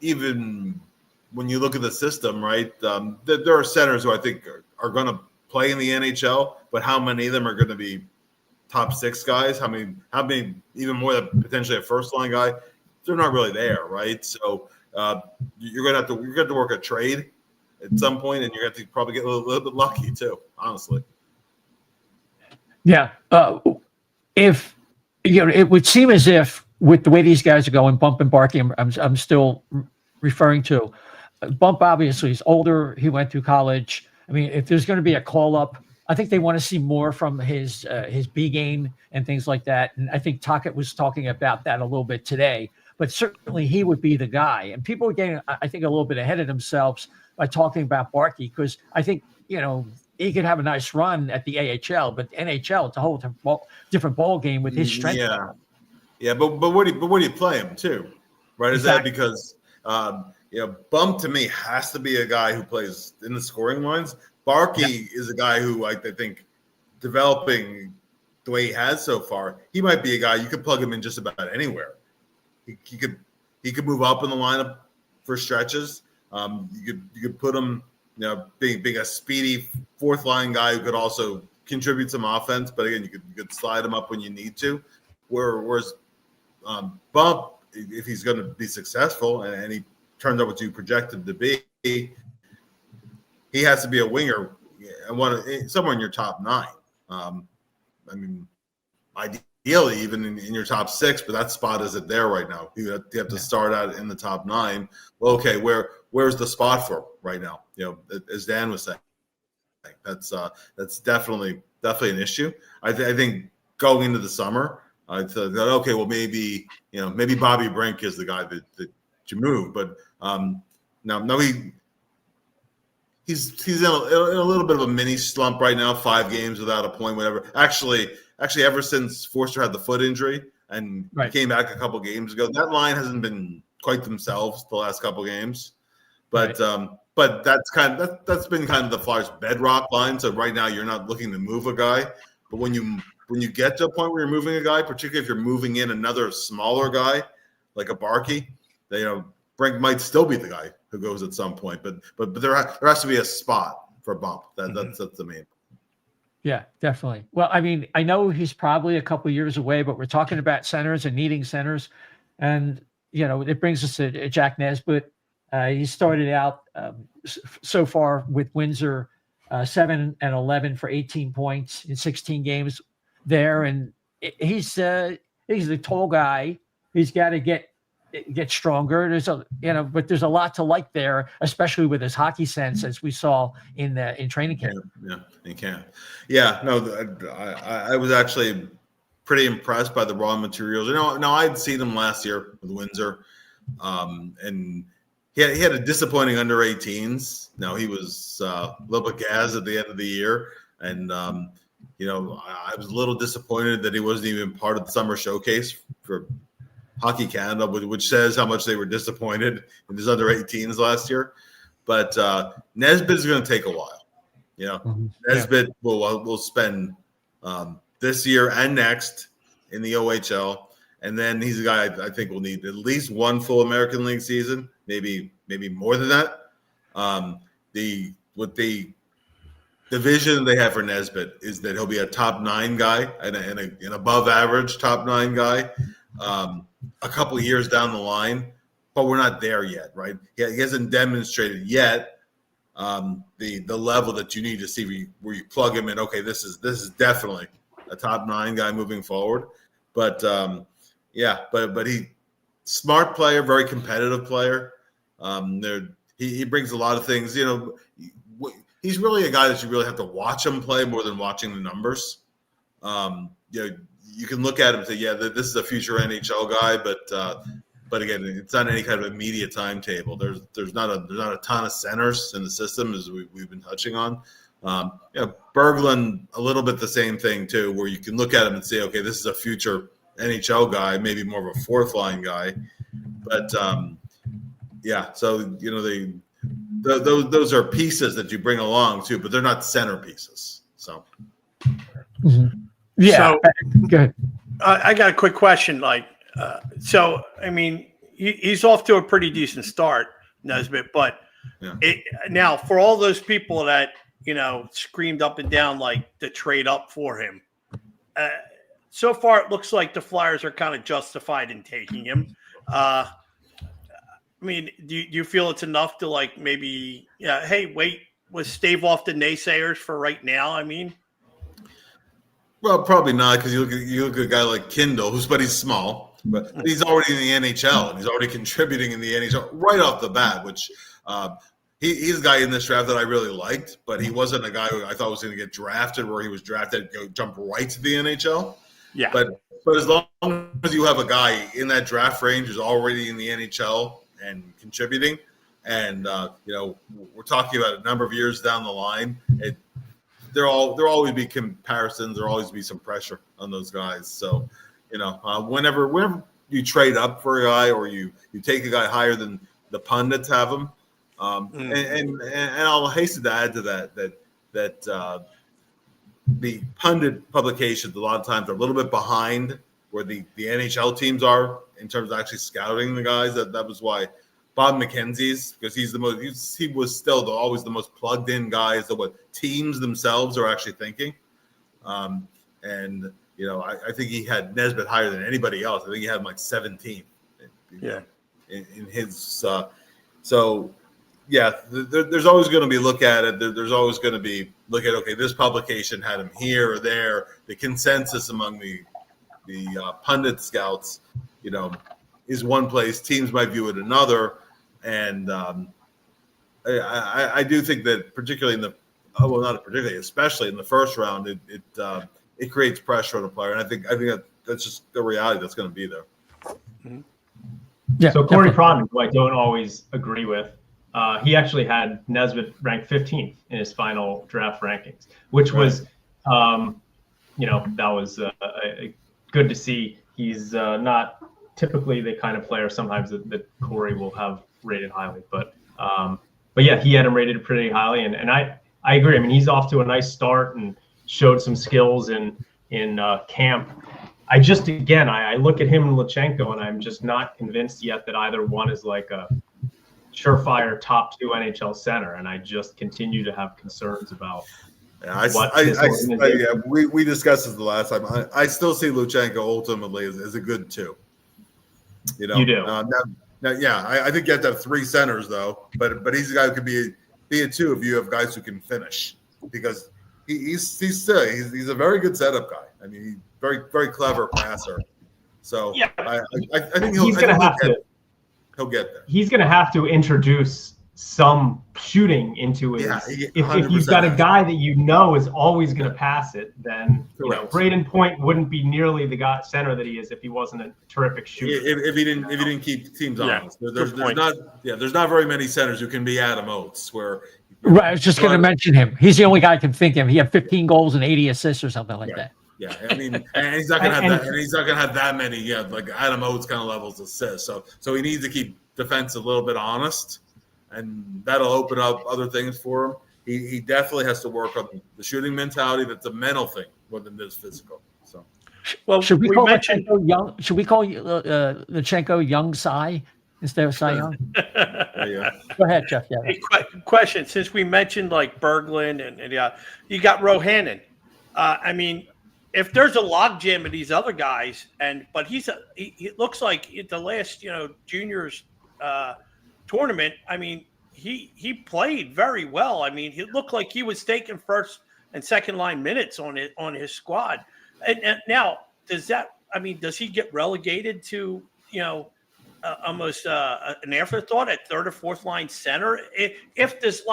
D: even when you look at the system, right? There are centers who I think are going to play in the NHL, but how many of them are going to be top 6 guys? How many even more than potentially a first line guy? They're not really there, right? So you're going to have to work a trade at some point, and you're going to have to probably get a little bit lucky too, honestly.
A: Yeah. If it would seem as if with the way these guys are going, Bump and Barkey, I'm still referring to. Bump obviously is older. He went through college. I mean, if there's going to be a call up, I think they want to see more from his B game and things like that. And I think Tocchet was talking about that a little bit today. But certainly he would be the guy. And people are getting, I think, a little bit ahead of themselves by talking about Barkey, because I think he could have a nice run at the AHL, but NHL, it's a whole different ball game with his strength.
D: Yeah, but where do you play him too, right? Is
A: Exactly.
D: that because Bump to me has to be a guy who plays in the scoring lines. Barkey is a guy who I think developing the way he has so far, he might be a guy you could plug him in just about anywhere. He could move up in the lineup for stretches. You could put him, being a speedy fourth line guy who could also contribute some offense. But again, you could slide him up when you need to. Whereas Bump, if he's going to be successful and he turns out what you project him to be, he has to be a winger and somewhere in your top 9. Ideally even in your top 6, but that spot isn't there right now. You have to start out in the top 9. Well, okay, where's the spot for right now? As Dan was saying, that's definitely an issue. I think going into the summer, I thought, okay, well maybe Bobby Brink is the guy that you move, but no, he's in a little bit of a mini slump right now. 5 games without a point, whatever. Actually, ever since Forster had the foot injury and he came back a couple games ago, that line hasn't been quite themselves the last couple games. But that's been kind of the Flyers' bedrock line. So right now you're not looking to move a guy, but when you get to a point where you're moving a guy, particularly if you're moving in another smaller guy like a Barkey, Brink might still be the guy who goes at some point. But there has to be a spot for Bump. That's the main.
A: Yeah, definitely. Well, I mean, I know he's probably a couple of years away, but we're talking about centers and needing centers. And, it brings us to Jack Nesbitt. He started out so far with Windsor 7-11 for 18 points in 16 games there. And he's a tall guy. He's got to get stronger. But there's a lot to like there, especially with his hockey sense, as we saw in training camp.
D: Yeah, in camp. Yeah, no, I was actually pretty impressed by the raw materials. Now I'd seen him last year with Windsor, and he had a disappointing under 18s. Now he was a little bit gassed at the end of the year, and I was a little disappointed that he wasn't even part of the summer showcase for Hockey Canada, which says how much they were disappointed in his under 18s last year. But Nesbitt is going to take a while. Nesbitt will spend this year and next in the OHL, and then he's a guy I think will need at least one full American League season, maybe more than that. The vision they have for Nesbitt is that he'll be a top 9 guy and an above average top 9 guy. A couple of years down the line, but we're not there yet, right? He hasn't demonstrated yet the level that you need to see where you plug him in. Okay, this is definitely a top 9 guy moving forward. But but he smart player, very competitive player. He brings a lot of things. He's really a guy that you really have to watch him play more than watching the numbers. You can look at him and say, yeah, this is a future NHL guy, but again, it's not any kind of immediate timetable. There's not a ton of centers in the system as we've been touching on. Berglund, a little bit the same thing too, where you can look at him and say, okay, this is a future NHL guy, maybe more of a fourth line guy. But yeah, so those are pieces that you bring along too, but they're not centerpieces. So
A: yeah,
B: So
A: go ahead.
B: I got a quick question. So I mean, he's off to a pretty decent start, Nesbitt. But now for all those people that screamed up and down to trade up for him, so far it looks like the Flyers are kind of justified in taking him. I mean, do you feel it's enough to maybe, hey, wait, stave off the naysayers for right now? I mean,
D: well, probably not, because you look at a guy like Kindle, but he's small, but he's already in the NHL and he's already contributing in the NHL right off the bat. Which he's a guy in this draft that I really liked, but he wasn't a guy who I thought was going to get drafted where he was drafted, jump right to the NHL.
B: Yeah,
D: but as long as you have a guy in that draft range who's already in the NHL and contributing, and we're talking about a number of years down the line, there'll always be comparisons. There'll always be some pressure on those guys. So, whenever you trade up for a guy or you take a guy higher than the pundits have him, and I'll hasten to add to that the pundit publications a lot of times are a little bit behind where the NHL teams are in terms of actually scouting the guys. That was why Bob McKenzie's, because he was still always the most plugged in guy as to what teams themselves are actually thinking. I think he had Nesbitt higher than anybody else. I think he had him 17. In his there's always going to be look at it. There's always going to be look at, okay, this publication had him here or there. The consensus among the pundit scouts, is one place. Teams might view it another. And I do think that particularly especially in the first round, it creates pressure on a player. And I think that's just the reality that's going to be there.
B: Mm-hmm.
A: Yeah.
C: So Corey Prodman, who I don't always agree with, he actually had Nesbitt ranked 15th in his final draft rankings, which was, that was good to see. He's not typically the kind of player sometimes that Corey will have rated highly, but yeah, he had him rated pretty highly, and I agree. I mean, he's off to a nice start and showed some skills in camp. I look at him and Luchanko, and I'm just not convinced yet that either one is like a surefire top 2 NHL center, and I just continue to have concerns about.
D: We discussed this the last time. I still see Luchanko ultimately as a good 2. You do. I think you have to have 3 centers though, but he's a guy who could be a 2 if you have guys who can finish, because he's a very good setup guy. I mean, he's very, very clever passer. So I think he'll get there.
C: He's going to have to introduce some shooting into it. If you've got a guy that is always going to pass it, then Braden Point wouldn't be nearly the guy center that he is if he wasn't a terrific shooter.
D: If he didn't keep teams honest, there's not very many centers who can be Adam Oates.
A: Right, I was just going to mention him. He's the only guy I can think of. He had 15 goals and 80 assists or something like that.
D: Yeah, I mean, and he's not going to have that. And he's not going to have that many, like Adam Oates kind of levels of assists. So he needs to keep defense a little bit honest, and that'll open up other things for him. He definitely has to work on the shooting mentality. That's a mental thing more than it is physical. So,
B: well,
A: should we call Luchanko young? Should we call Luchanko young Cy instead of Cy Young? Go ahead, Jeff. Yeah.
B: Hey, question: since we mentioned Berglund and you got Rohannon. I mean, if there's a logjam of these other guys, but he looks like at the last juniors tournament. I mean, he played very well. I mean, he looked like he was taking first and second line minutes on his squad. And now does he get relegated to almost an afterthought at third or fourth line center? If this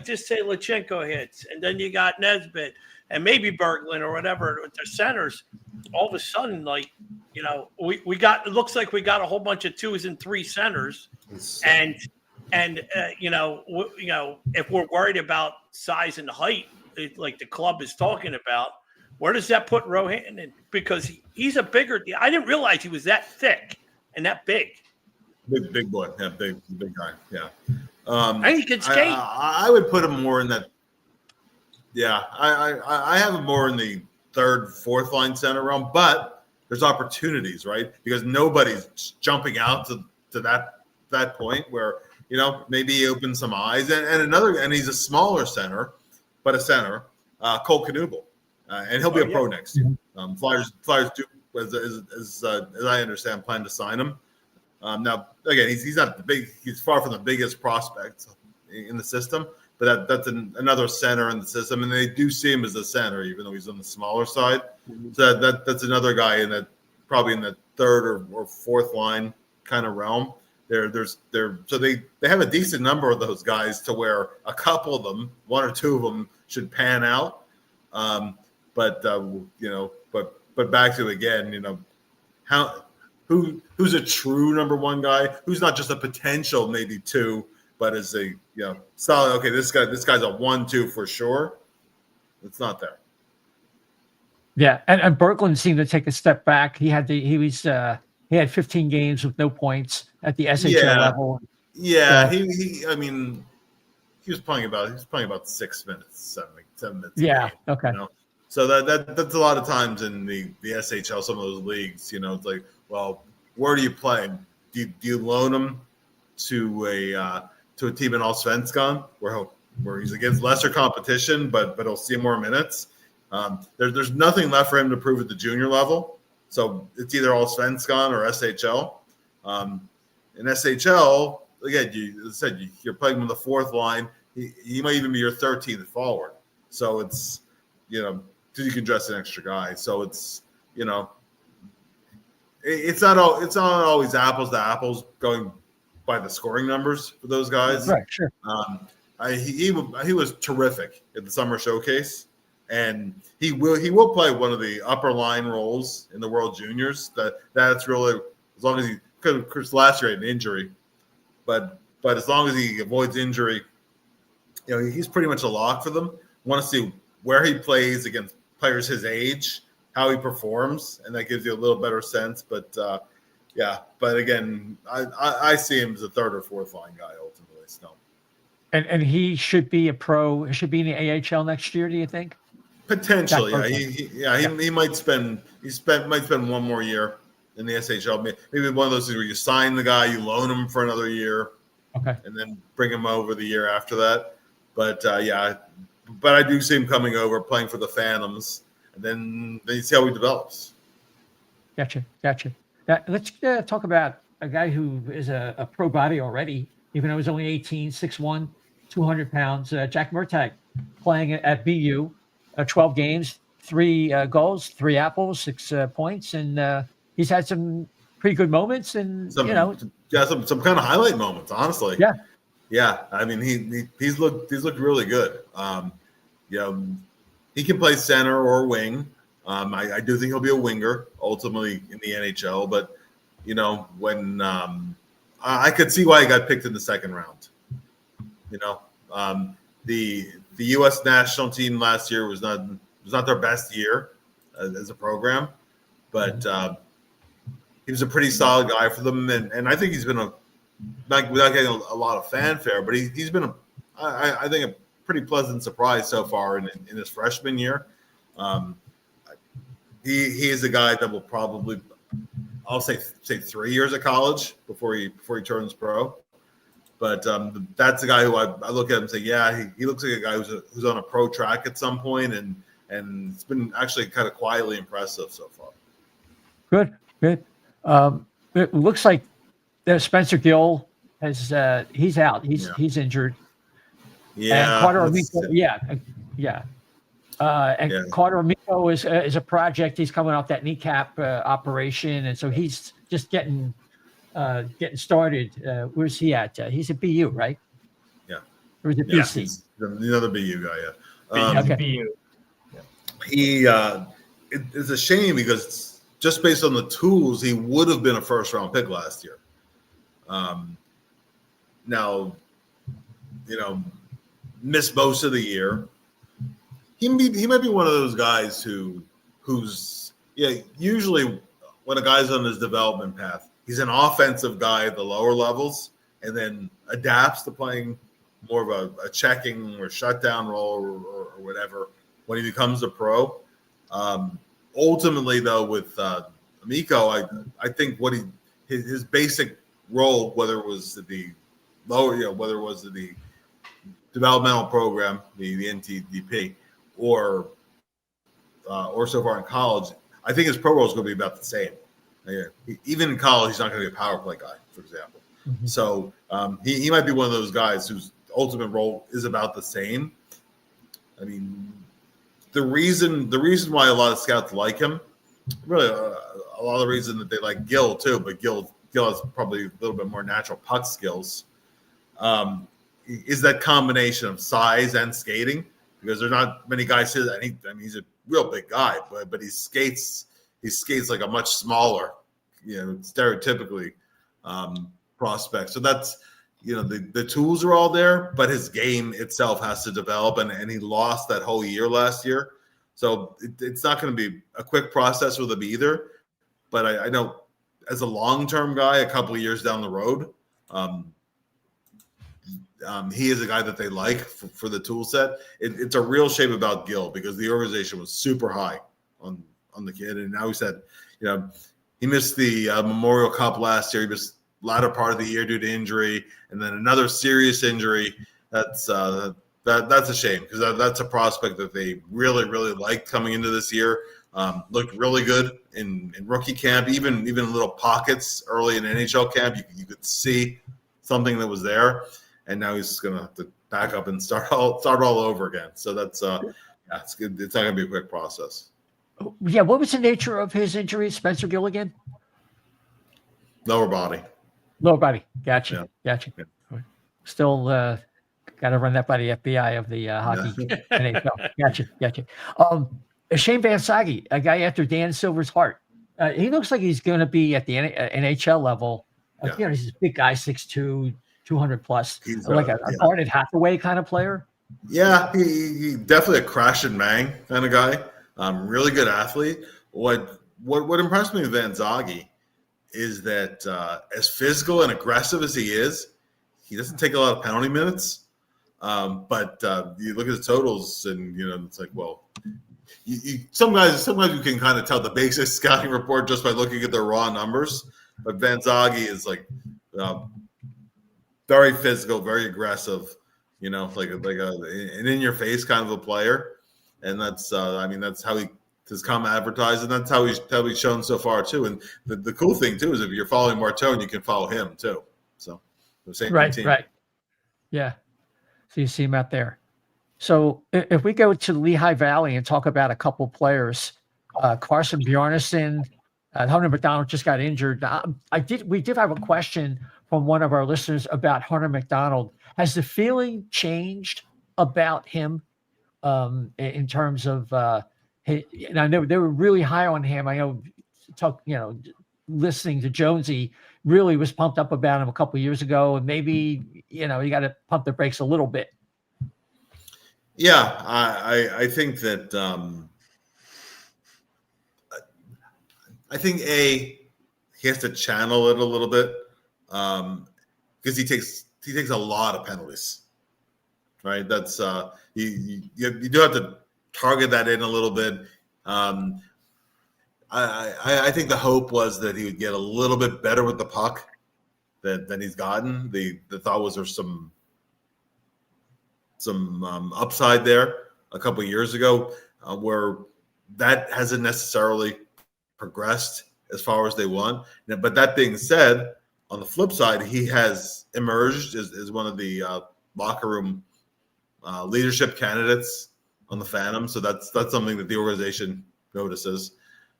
B: just say Luchanko hits, and then you got Nesbitt and maybe Berglund or whatever with their centers, all of a sudden, we got, it looks like we got a whole bunch of 2s and 3 centers, and if we're worried about size and height, like the club is talking about, Where does that put Rohan in? Because he's a bigger. I didn't realize he was that thick and that big.
D: Big boy, yeah, big guy, yeah.
B: And he can skate.
D: I would put him more in that. Yeah, I have him more in the third, fourth line center realm, but there's opportunities, right? Because nobody's jumping out to that point where, maybe he opens some eyes. And he's a smaller center, but a center, Cole Knuble. And he'll be a pro next year. Flyers do, as I understand, plan to sign him. Now, again, he's not he's far from the biggest prospect in the system, but that's another center in the system, and they do see him as a center, even though he's on the smaller side. So that's another guy probably in the third or fourth line kind of realm. So they have a decent number of those guys to where a couple of them, one or two of them, should pan out. But back to again, who's a true number one guy, who's not just a potential maybe two, but is a solid. Okay, this guy's a 1-2 for sure. It's not there.
A: Yeah, and Berglund seemed to take a step back. He had 15 games with no points at the SHL level.
D: Yeah, he was playing about 6 minutes, 7 minutes.
A: Yeah, okay.
D: So that's a lot of times in the SHL, some of those leagues. It's like, well, where do you play? Do you loan him to a team in Allsvenskan where he's against lesser competition, but he'll see more minutes? There's nothing left for him to prove at the junior level, so it's either Allsvenskan or SHL. In SHL, again, you're playing him on the fourth line. He might even be your 13th forward. So it's you can dress an extra guy. So it's it's not always apples to apples going by the scoring numbers for those guys.
A: Right, sure.
D: He was terrific at the summer showcase, and he will play one of the upper line roles in the World Juniors. That's really, as long as because last year he had an injury, but as long as he avoids injury, he's pretty much a lock for them. Want to see where he plays against players his age, how he performs, and that gives you a little better sense. But but again, I see him as a third or fourth line guy ultimately still.
A: And he should be a pro. He should be in the AHL next year. Do you think?
D: Potentially, yeah. He might spend one more year in the SHL. Maybe one of those things where you sign the guy, you loan him for another year,
A: okay,
D: and then bring him over the year after that. But but I do see him coming over, playing for the Phantoms, and then you see how he develops.
A: Gotcha. Now, let's talk about a guy who is a pro body already, even though he's only 18, 6'1", 200 pounds. Jack Murtagh playing at BU, 12 games, 3 goals, 3 apples, 6 points, and he's had some pretty good moments. And
D: some kind of highlight moments, honestly. Yeah. I mean, he's looked really good. He can play center or wing. I do think he'll be a winger ultimately in the NHL, but when I could see why he got picked in the second round. The U.S. national team last year was not their best year as a program, but he was a pretty solid guy for them, and I think he's been without getting a lot of fanfare, but he's been I think a pretty pleasant surprise so far in his freshman year. He is a guy that will probably, I'll say 3 years of college before he turns pro. But that's a guy who I look at and say, yeah, he looks like a guy who's on a pro track at some point, and it's been actually kind of quietly impressive so far.
A: Good. It looks like Spencer Gill he's out. He's injured.
D: Yeah.
A: And Carter Amico, Carter Amico is a project. He's coming off that kneecap operation, and so he's just getting started. Where's he at? He's at BU, right?
D: Yeah.
A: Or is it BC?
D: He's another BU guy. Yeah.
A: Okay.
C: BU.
D: It's a shame because just based on the tools, he would have been a first round pick last year. Now, missed most of the year. he might be one of those guys who's usually when a guy's on his development path, he's an offensive guy at the lower levels and then adapts to playing more of a checking or shutdown role or whatever when he becomes a pro. Ultimately, though, with Amico, I think what his basic role, whether it was the lower, whether it was the developmental program, the NTDP, or so far in college, I think his pro role is going to be about the same. Even in college, he's not going to be a power play guy, for example. Mm-hmm. So he might be one of those guys whose ultimate role is about the same. I mean, the reason why a lot of scouts like him, really a lot of the reason that they like Gil too, but Gil has probably a little bit more natural puck skills, is that combination of size and skating, because there's not many guys here. I mean, he's a real big guy, but he skates like a much smaller, stereotypically prospect. So that's, the tools are all there, but his game itself has to develop, and he lost that whole year last year. So it's not going to be a quick process with him either. But I know as a long-term guy, a couple of years down the road, he is a guy that they like for the tool set. It's a real shame about Gil, because the organization was super high on the kid, and now he said, he missed the Memorial Cup last year. He missed latter part of the year due to injury, and then another serious injury. That's a shame, because that's a prospect that they really, really liked coming into this year. Looked really good in rookie camp, even little pockets early in NHL camp. You could see something that was there, and now he's going to have to back up and start all over again. So that's it's good. It's not going to be a quick process.
A: Yeah, what was the nature of his injury, Spencer Gill, again?
D: Lower body.
A: Lower body. Gotcha. Yeah. Still got to run that by the FBI of the hockey NHL. Gotcha. Shane Van Sage, a guy after Dan Silver's heart. He looks like he's going to be at the NHL level. He's a big guy, 6'2", 200 plus. He's like a guarded Hathaway kind of player.
D: Yeah, he definitely a crash and bang kind of guy. Really good athlete. What impressed me with Van Sage is that as physical and aggressive as he is, he doesn't take a lot of penalty minutes. But you look at the totals, and it's like, well, sometimes you can kind of tell the basic scouting report just by looking at their raw numbers. But Van Sage is like very physical, very aggressive. Like an in-your-face kind of a player, and that's that's how he has come advertised, and that's how he's shown so far too. And the cool thing too is if you're following Martone, you can follow him too. So the same team. Right.
A: Yeah. So you see him out there. So if we go to the Lehigh Valley and talk about a couple players, Carson Bjarnason, Hunter McDonald just got injured. We did have a question from one of our listeners about Hunter McDonald. Has the feeling changed about him in terms of? And I know they were really high on him. I know, listening to Jonesy really was pumped up about him a couple of years ago, and maybe you got to pump the brakes a little bit.
D: Yeah, I think that I think he has to channel it a little bit because he takes a lot of penalties, right? That's you do have to target that in a little bit. I think the hope was that he would get a little bit better with the puck than he's gotten. The thought was there's some upside there a couple of years ago where that hasn't necessarily progressed as far as they want. But that being said, on the flip side, he has emerged as one of the locker room leadership candidates on the Phantom. So that's something that the organization notices.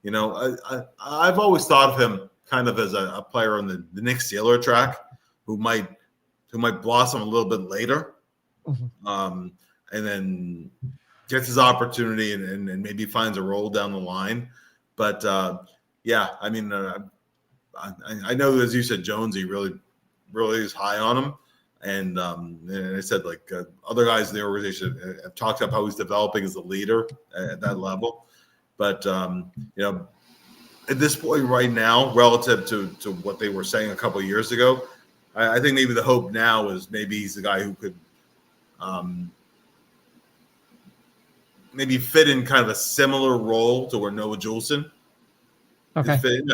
D: I've always thought of him kind of as a player on the Nick Sealer track who might blossom a little bit later. Mm-hmm. And then gets his opportunity and maybe finds a role down the line. But I know, as you said, Jonesy really is high on him. And I said, like, other guys in the organization have talked about how he's developing as a leader at that level. But, at this point right now, relative to what they were saying a couple of years ago, I think maybe the hope now is maybe he's the guy who could maybe fit in kind of a similar role to where Noah Juleson is fitting.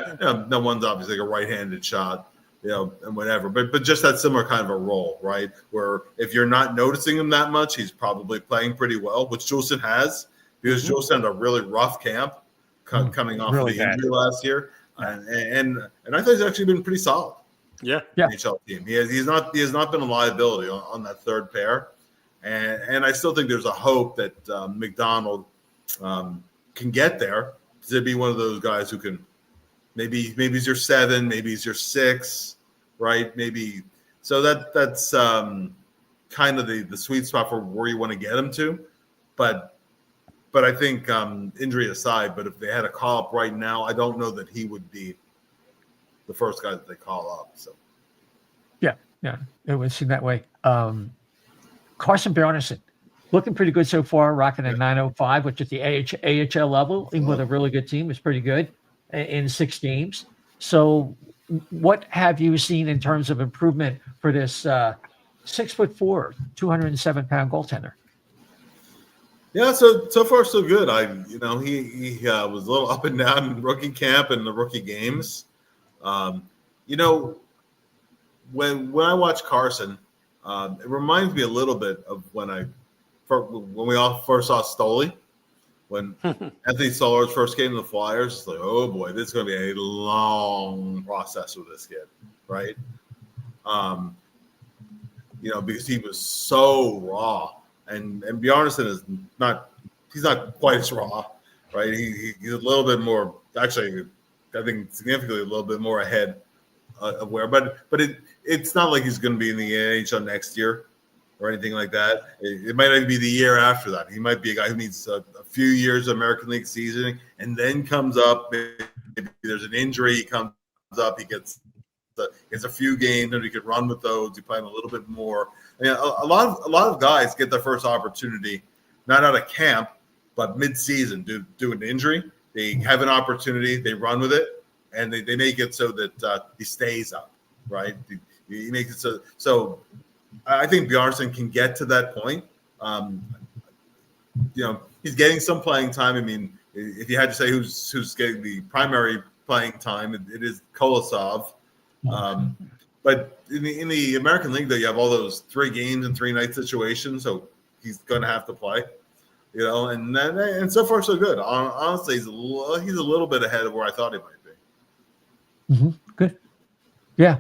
D: No one's obviously like a right-handed shot, and whatever, but just that similar kind of a role, right? Where if you're not noticing him that much, he's probably playing pretty well, which Juleson has, because Juleson had a really rough camp coming off of the injury last year, and I thought he's actually been pretty solid.
B: Yeah.
D: NHL team. He has not been a liability on that third pair, and I still think there's a hope that McDonald can get there to be one of those guys who can maybe he's your 7, maybe he's your 6, right? Maybe so that's kind of the sweet spot for where you want to get him to, but I think injury aside, but if they had a call up right now, I don't know that he would be the first guy that they call up. So
A: yeah, it would seem that way. Carson Bjarnason, looking pretty good so far, rocking at 905, which at the AHL level, even with a really good team, is pretty good in 6 games. So what have you seen in terms of improvement for this 6'4", 207-pound goaltender?
D: Yeah, so far so good. He was a little up and down in rookie camp and the rookie games. When I watch Carson, it reminds me a little bit of when we all first saw Stoli, when Anthony Stolarz first came to the Flyers. It's like, oh boy, this is going to be a long process with this kid, right? Because he was so raw. And Bjarnason is he's not quite as raw, right? He's a little bit more, actually, I think significantly a little bit more ahead of where, but it's not like he's going to be in the NHL next year or anything like that. It might even be the year after that. He might be a guy who needs a few years of American League seasoning and then comes up. Maybe there's an injury, he comes up, he gets a few games and he could run with those. He play a little bit more. A lot of guys get their first opportunity not out of camp, but mid-season due an injury. They have an opportunity, they run with it, and they make it so that he stays up, right? He makes it so. I think Bjarnason can get to that point. He's getting some playing time. I mean, if you had to say who's getting the primary playing time, it is Kolosov. But in the American League, though, you have all those 3 games and 3 night situations, so he's going to have to play. And so far so good. Honestly, he's a little bit ahead of where I thought he might be.
A: Mm-hmm. Good. Yeah.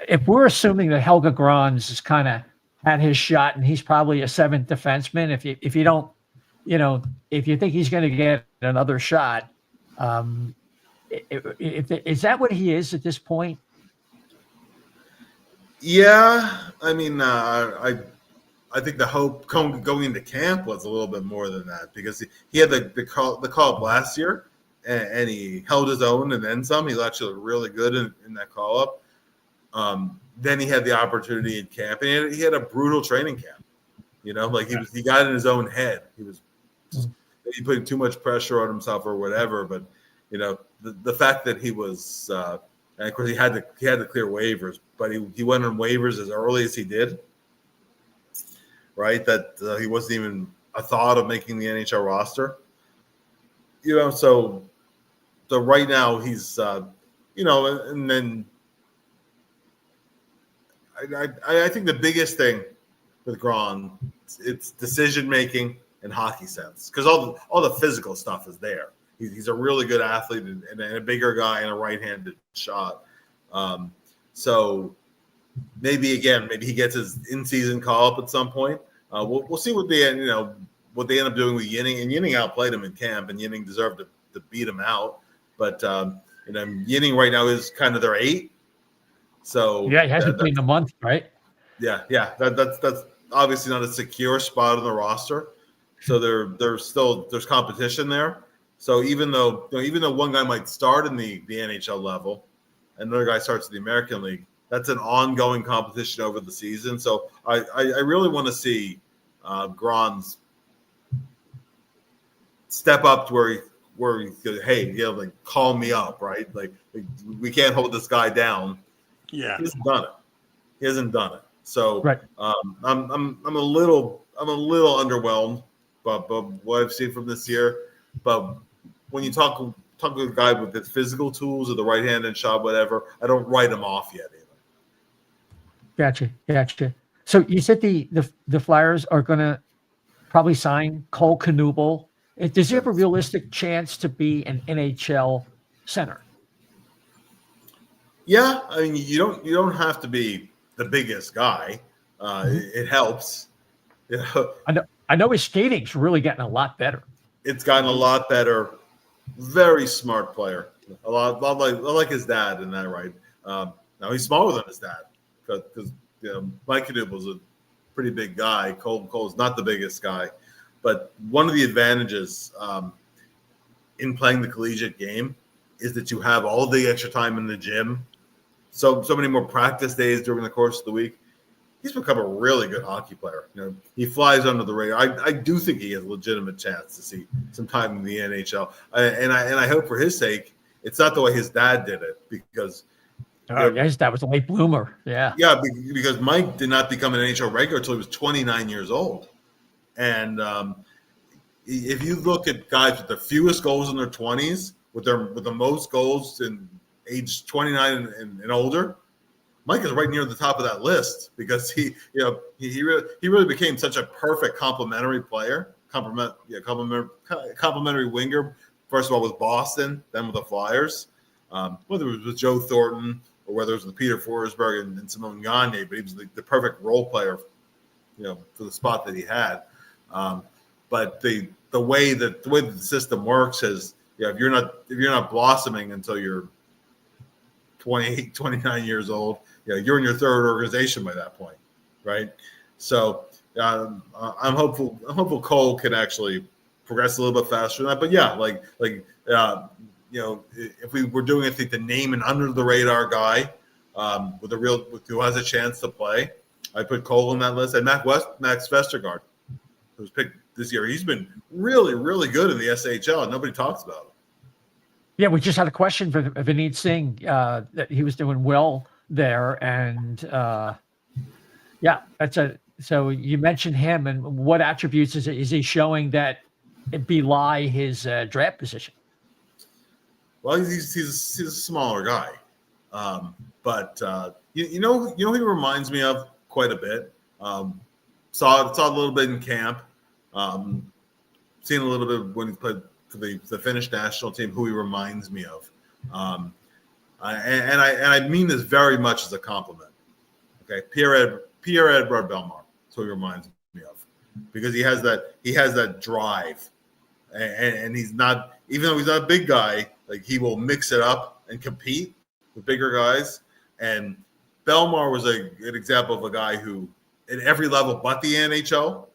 A: If we're assuming that Helge Grans has kind of had his shot and he's probably a 7th defenseman, if you don't, if you think he's going to get another shot, is that what he is at this point?
D: Yeah, I mean, I think the hope going into camp was a little bit more than that, because he had the call up last year, and he held his own and then some. He was actually really good in that call up. Then he had the opportunity in camp, and he had a brutal training camp. He got in his own head. He was maybe putting too much pressure on himself or whatever. But the fact that he was, and of course he had to clear waivers, but he went on waivers as early as he did. Right, that he wasn't even a thought of making the NHL roster. So right now he's, and then I think the biggest thing with Gron, it's decision making and hockey sense, because all the physical stuff is there. He's a really good athlete and a bigger guy and a right-handed shot. So maybe he gets his in-season call up at some point. We'll see what they end up doing with Yinning, and Yinning outplayed him in camp, and Yinning deserved to beat him out. But Yinning right now is kind of their 8. So
A: yeah, he hasn't played in a month, right?
D: Yeah. That's obviously not a secure spot on the roster. So there's competition there. So even though one guy might start in the NHL level, and another guy starts in the American League, that's an ongoing competition over the season. So I really want to see Grons step up to where he goes, hey, like call me up, right? Like we can't hold this guy down.
B: Yeah,
D: He hasn't done it. So
A: Right.
D: I'm a little underwhelmed, but what I've seen from this year. But when you talk to a guy with the physical tools or the right-handed shot, whatever, I don't write him off yet either.
A: Gotcha. So you said the Flyers are going to probably sign Cole Knuble. Does he have a realistic chance to be an NHL center?
D: Yeah, I mean you don't have to be the biggest guy. It helps. You know,
A: I know his skating's really gotten a lot better.
D: it's gotten a lot better. Very smart player. A lot like his dad in that, right? Now he's smaller than his dad because Mike Knubel's a pretty big guy. Cole's not the biggest guy, but one of the advantages in playing the collegiate game is that you have all the extra time in the gym, so many more practice days during the course of the week. He's become a really good hockey player. He flies under the radar. I do think he has a legitimate chance to see some time in the NHL, and I hope for his sake, it's not the way his dad did it because.
A: His dad was a late bloomer. Yeah.
D: Yeah, because Mike did not become an NHL regular until he was 29 years old, and if you look at guys with the fewest goals in their 20s, with the most goals in age 29 and older. Mike is right near the top of that list because he really became such a perfect complementary player, complementary winger. First of all, with Boston, then with the Flyers. Whether it was with Joe Thornton or whether it was with Peter Forsberg and Simone Gagne, but he was the perfect role player, for the spot that he had. But the way that the system works is, if you're not blossoming until you're 28, 29 years old, you're in your third organization by that point, right? So I'm hopeful Cole can actually progress a little bit faster than that. But yeah, if we were doing anything to name an under the radar guy who has a chance to play, I put Cole on that list. And Max Vestergaard, who's picked this year, he's been really, really good in the SHL, and nobody talks about him.
A: Yeah, we just had a question for Vineet Singh that he was doing well there, and so you mentioned him, and what attributes is he showing that belie his draft position?
D: Well, he's a smaller guy, but you know who he reminds me of quite a bit. Saw a little bit in camp, seen a little bit when he played for the Finnish national team. Who he reminds me of, and I mean this very much as a compliment. Okay, Pierre-Edouard Bellemare. That's who he reminds me of, because he has that drive, and he's not, even though he's not a big guy, like he will mix it up and compete with bigger guys. And Bellemare was an example of a guy who, at every level but the NHL,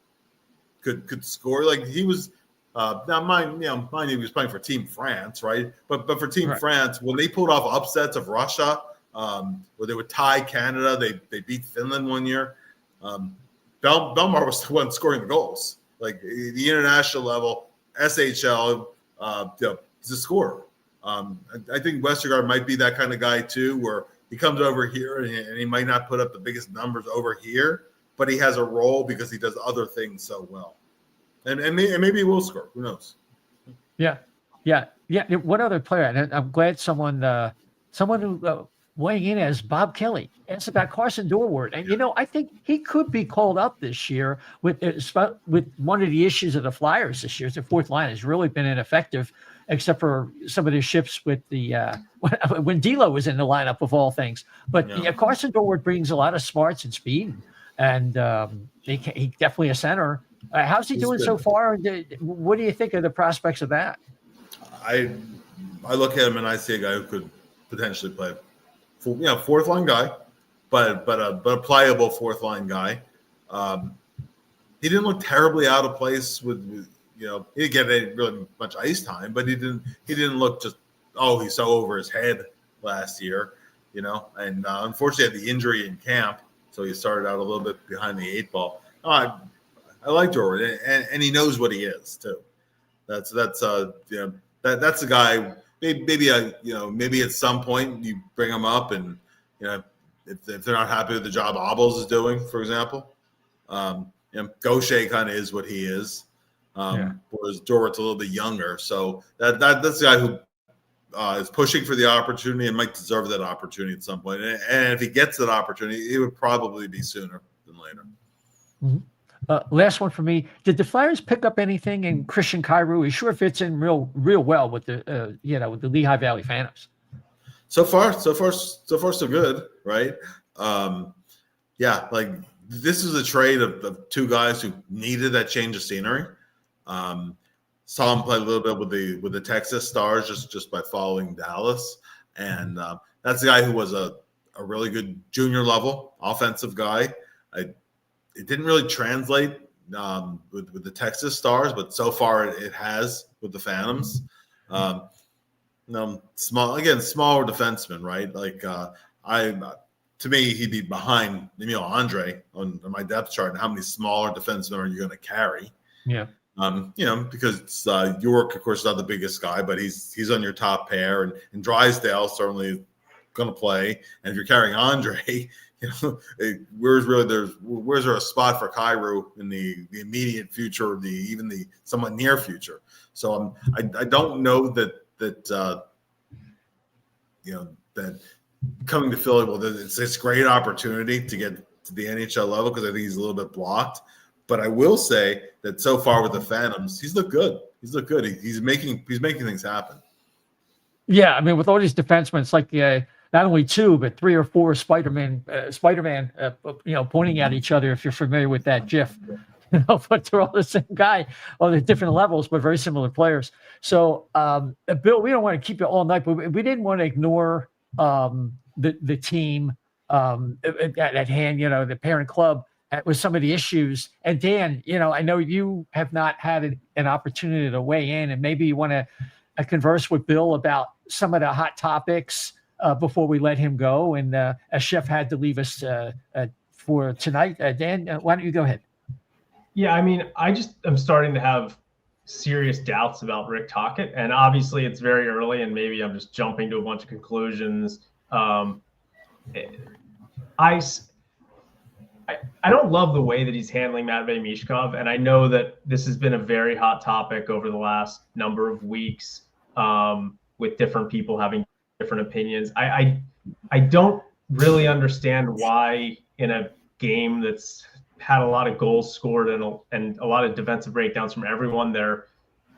D: could score. Like he was. Now, mind you, he was playing for Team France, right? But for Team France, when they pulled off upsets of Russia, where they would tie Canada, they beat Finland one year. Bellemare was the one scoring the goals. Like the international level, SHL, he's a scorer. I think Westergaard might be that kind of guy too, where he comes over here and he might not put up the biggest numbers over here, but he has a role because he does other things so well. And maybe he will score. Who knows? Yeah.
A: What other player? And I'm glad someone who weighing in as Bob Kelly asked about Carson Dorward. And I think he could be called up this year with one of the issues of the Flyers this year. The fourth line has really been ineffective, except for some of the shifts with the when D'Lo was in the lineup of all things. But Carson Dorward brings a lot of smarts and speed, and he definitely a center. How's he doing so far? What do you think of the prospects of that?
D: I look at him and I see a guy who could potentially play, fourth line guy, but a pliable fourth line guy. He didn't look terribly out of place with he didn't get really much ice time, but he didn't look just he's so over his head last year. and unfortunately had the injury in camp, so he started out a little bit behind the 8 ball. I like Jordan, and he knows what he is too. That's the guy. Maybe at some point you bring him up, and if they're not happy with the job Obels is doing, for example, Gaucher kind of is what he is. Whereas Jordan's a little bit younger, so that's the guy who is pushing for the opportunity and might deserve that opportunity at some point. And if he gets that opportunity, it would probably be sooner than later.
A: Mm-hmm. Last one for me. Did the Flyers pick up anything in Christian Kyrou? He sure fits in real well with the with the Lehigh Valley Phantoms. So far,
D: So good, right? Like this is a trade of two guys who needed that change of scenery. Saw him play a little bit with the Texas Stars just by following Dallas, and that's the guy who was a really good junior level offensive guy. It didn't really translate with the Texas Stars, but so far it has with the Phantoms. Smaller defenseman, right? Like to me, he'd be behind Emil Andre on my depth chart. And how many smaller defensemen are you going to carry?
A: Yeah.
D: Because York, of course, is not the biggest guy, but he's on your top pair, and Drysdale certainly going to play. And if you're carrying Andre, where's there a spot for Kyrou in the immediate future, or even the somewhat near future? So I don't know that coming to Philly, it's this great opportunity to get to the NHL level, because I think he's a little bit blocked. But I will say that so far with the Phantoms, he's looked good. He's making things happen.
A: Yeah, I mean, with all these defensemen, it's like not only 2 but 3 or 4 Spider-Man, pointing at each other. If you're familiar with that GIF, but they're all the same guy on the different levels, but very similar players. So, Bill, we don't want to keep you all night, but we didn't want to ignore the team at hand. The parent club. With some of the issues. And Dan, I know you have not had an opportunity to weigh in, and maybe you want to converse with Bill about some of the hot topics before we let him go. And a chef had to leave us for tonight. Dan, why don't you go ahead?
C: Yeah, I mean, I'm starting to have serious doubts about Rick Tocchet, and obviously it's very early, and maybe I'm just jumping to a bunch of conclusions. I don't love the way that he's handling Matvei Michkov, and I know that this has been a very hot topic over the last number of weeks, with different people having different opinions. I don't really understand why, in a game that's had a lot of goals scored and a lot of defensive breakdowns from everyone, they're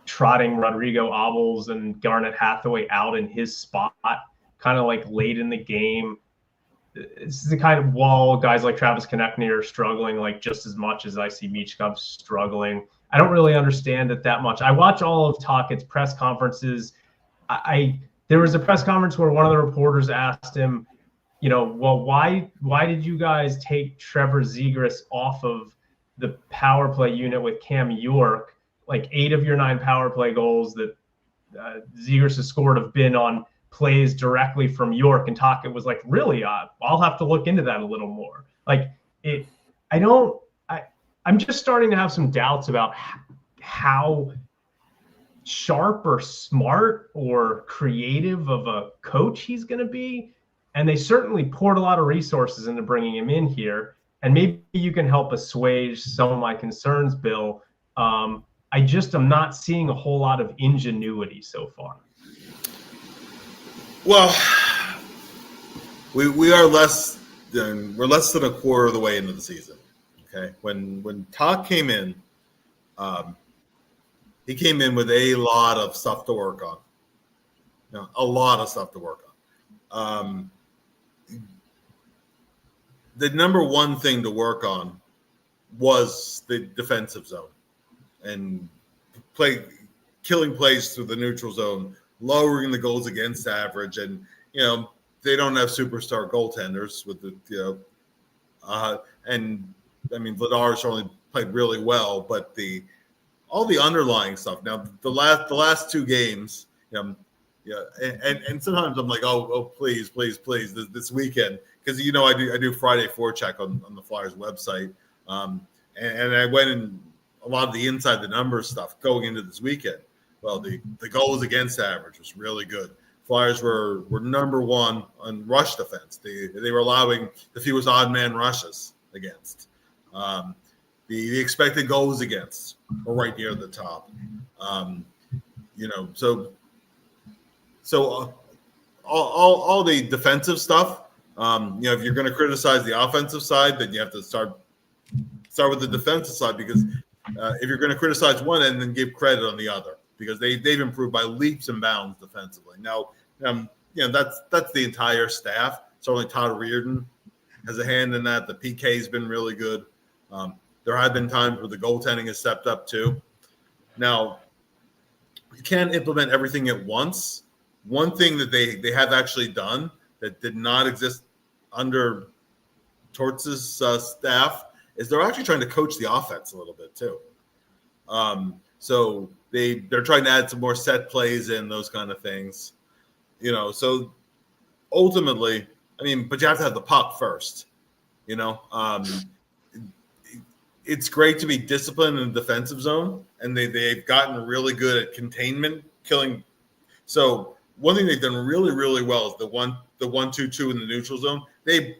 C: trotting Rodrigo Obels and Garnet Hathaway out in his spot, kind of like late in the game. This is the kind of wall guys like Travis Konechny are struggling like just as much as I see Michkov struggling. I don't really understand it that much. I watch all of Tocchet's press conferences. There was a press conference where one of the reporters asked him, why did you guys take Trevor Zegras off of the power play unit with Cam York? Like 8 of your 9 power play goals that Zegras has scored have been on plays directly from York, and Tocchet was like, really? I'll have to look into that a little more. I'm just starting to have some doubts about how sharp or smart or creative of a coach he's going to be. And they certainly poured a lot of resources into bringing him in here. And maybe you can help assuage some of my concerns, Bill. I'm not seeing a whole lot of ingenuity so far.
D: Well, we're less than a quarter of the way into the season. Okay, when Todd came in, he came in with a lot of stuff to work on. A lot of stuff to work on. The number one thing to work on was the defensive zone and killing plays through the neutral zone, lowering the goals against average, and they don't have superstar goaltenders with and I mean Vladar certainly played really well, but all the underlying stuff. Now the last 2 games, Yeah, and sometimes I'm like, oh, please, this weekend, because I do Friday forecheck on the Flyers website, and I went in a lot of the inside the numbers stuff going into this weekend. Well, the goals against average was really good. Flyers were number one on rush defense. They were allowing the fewest odd man rushes against. The expected goals against were right near the top. So all the defensive stuff, if you're going to criticize the offensive side, then you have to start with the defensive side, because if you're going to criticize one end, then give credit on the other, because they've improved by leaps and bounds defensively. Now, that's the entire staff. Certainly Todd Reardon has a hand in that. The PK has been really good. There have been times where the goaltending has stepped up too. Now, you can't implement everything at once. One thing that they have actually done that did not exist under Torts' staff is they're actually trying to coach the offense a little bit too. So they're trying to add some more set plays in, those kind of things. So ultimately, but you have to have the puck first. It's great to be disciplined in the defensive zone, and they've gotten really good at containment, killing. So one thing they've done really, really well is the 1-2-2 in the neutral zone. They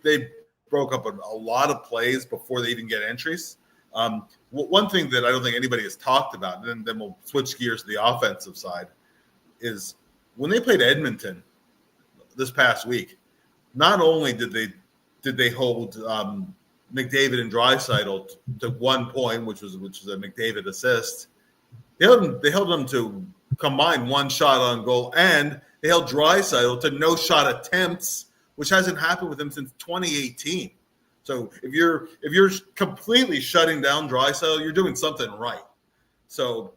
D: broke up a lot of plays before they even get entries. One thing that I don't think anybody has talked about, and then we'll switch gears to the offensive side, is when they played Edmonton this past week. Not only did they hold McDavid and Draisaitl to 1 point, which was a McDavid assist. They held them to combined one shot on goal, and they held Draisaitl to no shot attempts, which hasn't happened with him since 2018. So if you're completely shutting down Draisaitl, you're doing something right. So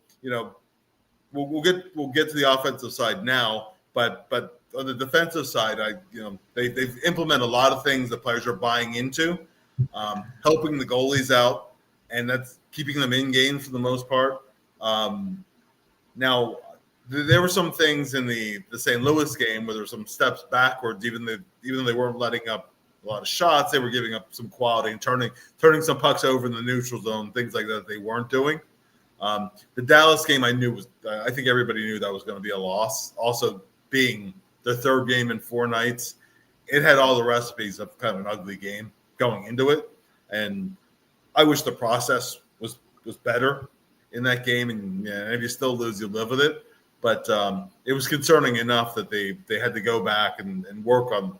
D: we'll get to the offensive side now, but on the defensive side, they've implemented a lot of things that players are buying into, helping the goalies out, and that's keeping them in game for the most part. Now, there were some things in the St. Louis game where there were some steps backwards. Even though they weren't letting up a lot of shots, they were giving up some quality and turning some pucks over in the neutral zone, things like that they weren't doing. The Dallas game I think everybody knew that was going to be a loss. Also, being the third game in 4 nights, it had all the recipes of kind of an ugly game going into it. And I wish the process was better in that game. And if you still lose, you live with it. But it was concerning enough that they had to go back and work on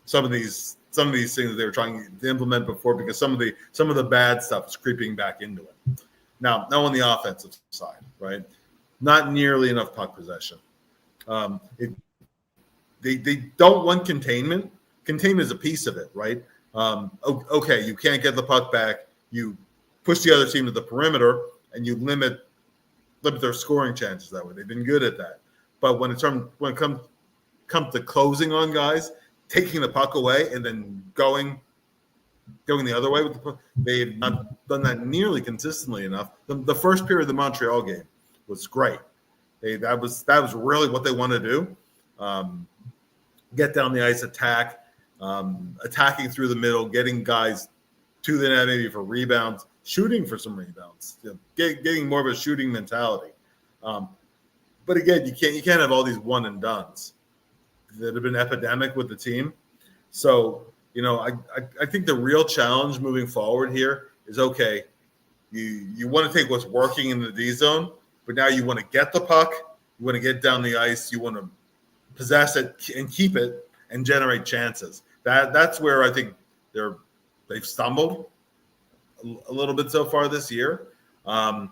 D: some of these things that they were trying to implement before, because some of the bad stuff is creeping back into it. Now on the offensive side, right? Not nearly enough puck possession. They don't want containment. Containment is a piece of it, right? Okay, you can't get the puck back. You push the other team to the perimeter, and you limit their scoring chances that way. They've been good at that. But when it comes to closing on guys, taking the puck away and then going the other way with the puck, they've not done that nearly consistently enough. The first period of the Montreal game was great. That was really what they want to do. Get down the ice, attacking through the middle, getting guys to the net maybe for rebounds, shooting for some rebounds, getting more of a shooting mentality. But again, you can't have all these one and dones that have been epidemic with the team. So I think the real challenge moving forward here is, okay, you want to take what's working in the D zone, but now you want to get the puck, you want to get down the ice, you want to possess it and keep it and generate chances. That's where I think they've stumbled a little bit so far this year. Now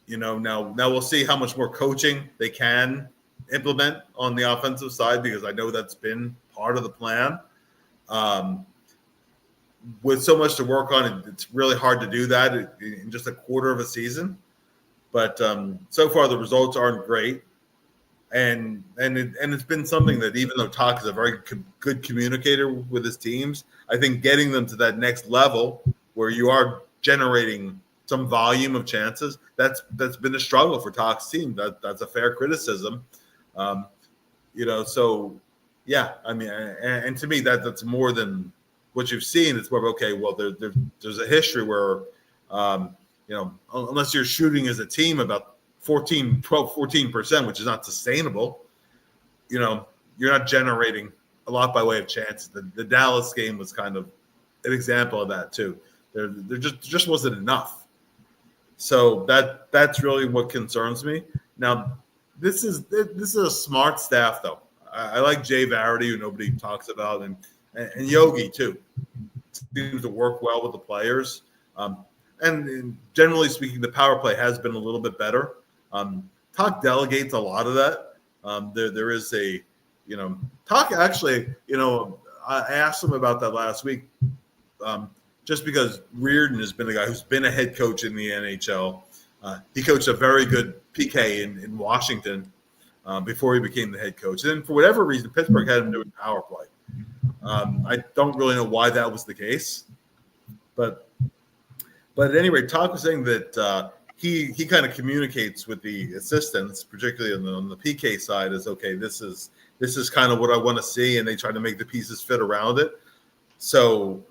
D: we'll see how much more coaching they can implement on the offensive side, because I know that's been part of the plan. With so much to work on, it's really hard to do that in just a quarter of a season. But so far the results aren't great. And it's been something that, even though Tocchet is a very good communicator with his teams, I think getting them to that next level where you are generating some volume of chances, that's been a struggle for Tocchet's team. That's a fair criticism. So yeah, I mean, and to me that's more than what you've seen. It's more of, okay, well, there's a history where, unless you're shooting as a team about 14%, which is not sustainable, you're not generating a lot by way of chances. The Dallas game was kind of an example of that too. There just wasn't enough. So that's really what concerns me. Now, this is a smart staff though. I like Jay Varady, who nobody talks about, and Yogi too. Seems to work well with the players. And generally speaking, the power play has been a little bit better. Talk delegates a lot of that. There is a, Talk actually, I asked him about that last week, just because Reardon has been a guy who's been a head coach in the NHL. He coached a very good PK in Washington before he became the head coach. And then for whatever reason, Pittsburgh had him doing power play. I don't really know why that was the case, but at any rate, Talk was saying that he kind of communicates with the assistants, particularly on the PK side, as okay, this is kind of what I want to see, and they try to make the pieces fit around it. So,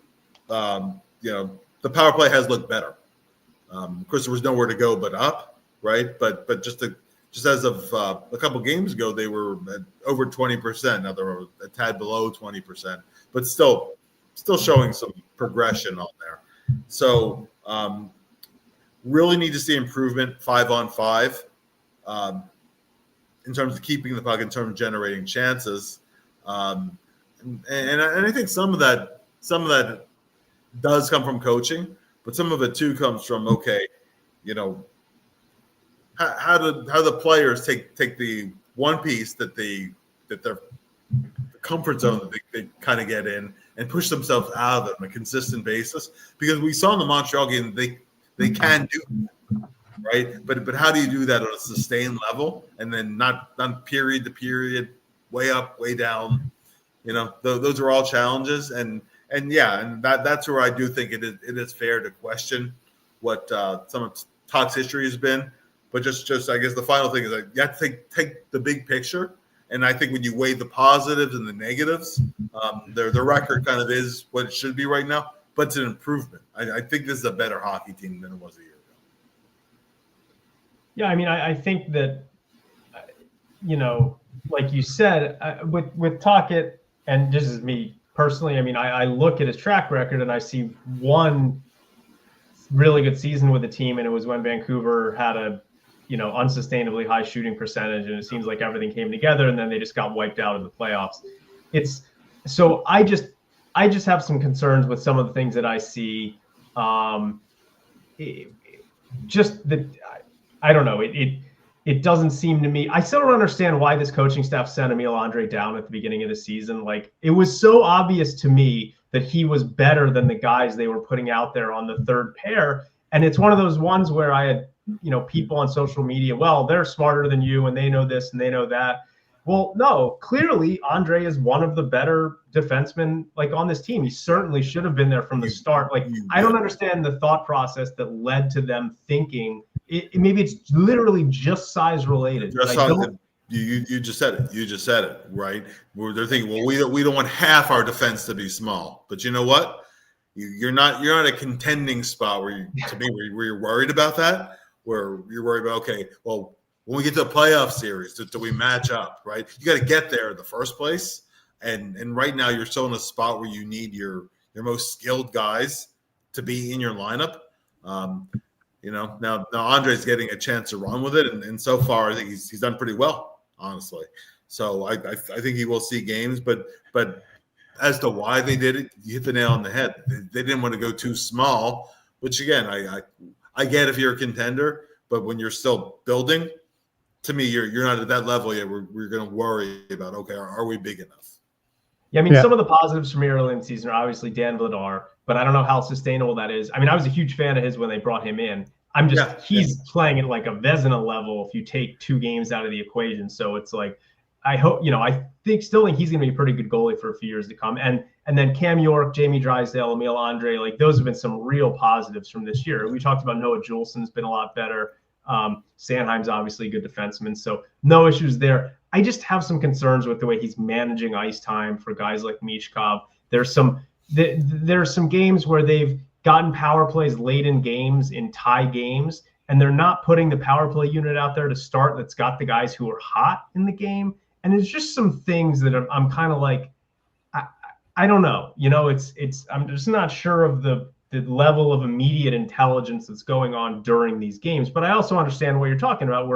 D: the power play has looked better. Of course, there was nowhere to go but up, right? But just as of a couple games ago, they were at over 20%. Now they're a tad below 20%, but still showing some progression on there. So really need to see improvement 5-on-5 in terms of keeping the puck, in terms of generating chances. And I think some of that does come from coaching, but some of it too comes from, okay, how the players take the one piece that their comfort zone that they kind of get in and push themselves out of it on a consistent basis. Because we saw in the Montreal game they can do that, right? But how do you do that on a sustained level and then not period to period, way up, way down? Those are all challenges, and that's where I do think it is fair to question what some of Talk's history has been. But just I guess the final thing is that you have to take the big picture. And I think when you weigh the positives and the negatives, their record kind of is what it should be right now. But it's an improvement. I think this is a better hockey team than it was a year ago.
C: Yeah, I mean, I think that, like you said, with Tocchet, and this is me personally, I mean, I look at his track record and I see one really good season with the team, and it was when Vancouver had a unsustainably high shooting percentage, and it seems like everything came together, and then they just got wiped out in the playoffs. So I just have some concerns with some of the things that I see. Just that, I don't know. It doesn't seem to me. I still don't understand why this coaching staff sent Emil Andre down at the beginning of the season. Like, it was so obvious to me that he was better than the guys they were putting out there on the third pair. And it's one of those ones where I had, people on social media, well, they're smarter than you and they know this and they know that. Well, no, clearly Andre is one of the better defensemen on this team. He certainly should have been there from the start. I don't understand the thought process that led to them thinking maybe it's literally just size related.
D: You just said it. You just said it, right? Where they're thinking, well, we don't want half our defense to be small. But you know what? You're not a contending spot where you're worried about that. Where you're worried about, okay, well, when we get to a playoff series, do we match up, right? You got to get there in the first place. And right now you're still in a spot where you need your most skilled guys to be in your lineup. Now Andre's getting a chance to run with it. And so far, I think he's done pretty well, honestly. So I think he will see games, but as to why they did it, you hit the nail on the head. They didn't want to go too small, which again, I get if you're a contender, but when you're still building, to me, you're not at that level yet. We're going to worry about, okay, are we big enough?
C: Yeah, I mean, some of the positives from early in the season are obviously Dan Vladar, but I don't know how sustainable that is. I mean, I was a huge fan of his when they brought him in. He's playing at like a Vezina level if you take 2 games out of the equation. So it's like, I hope, I still think he's going to be a pretty good goalie for a few years to come. And then Cam York, Jamie Drysdale, Emil Andre, those have been some real positives from this year. We talked about Noah Julesen's been a lot better. Sanheim's obviously a good defenseman, so no issues there. I just have some concerns with the way he's managing ice time for guys like Michkov. There's some games where they've gotten power plays late in games, in tie games, and they're not putting the power play unit out there to start that's got the guys who are hot in the game. And it's just some things that I'm kind of like, I don't know. I'm just not sure of the level of immediate intelligence that's going on during these games. But I also understand what you're talking about.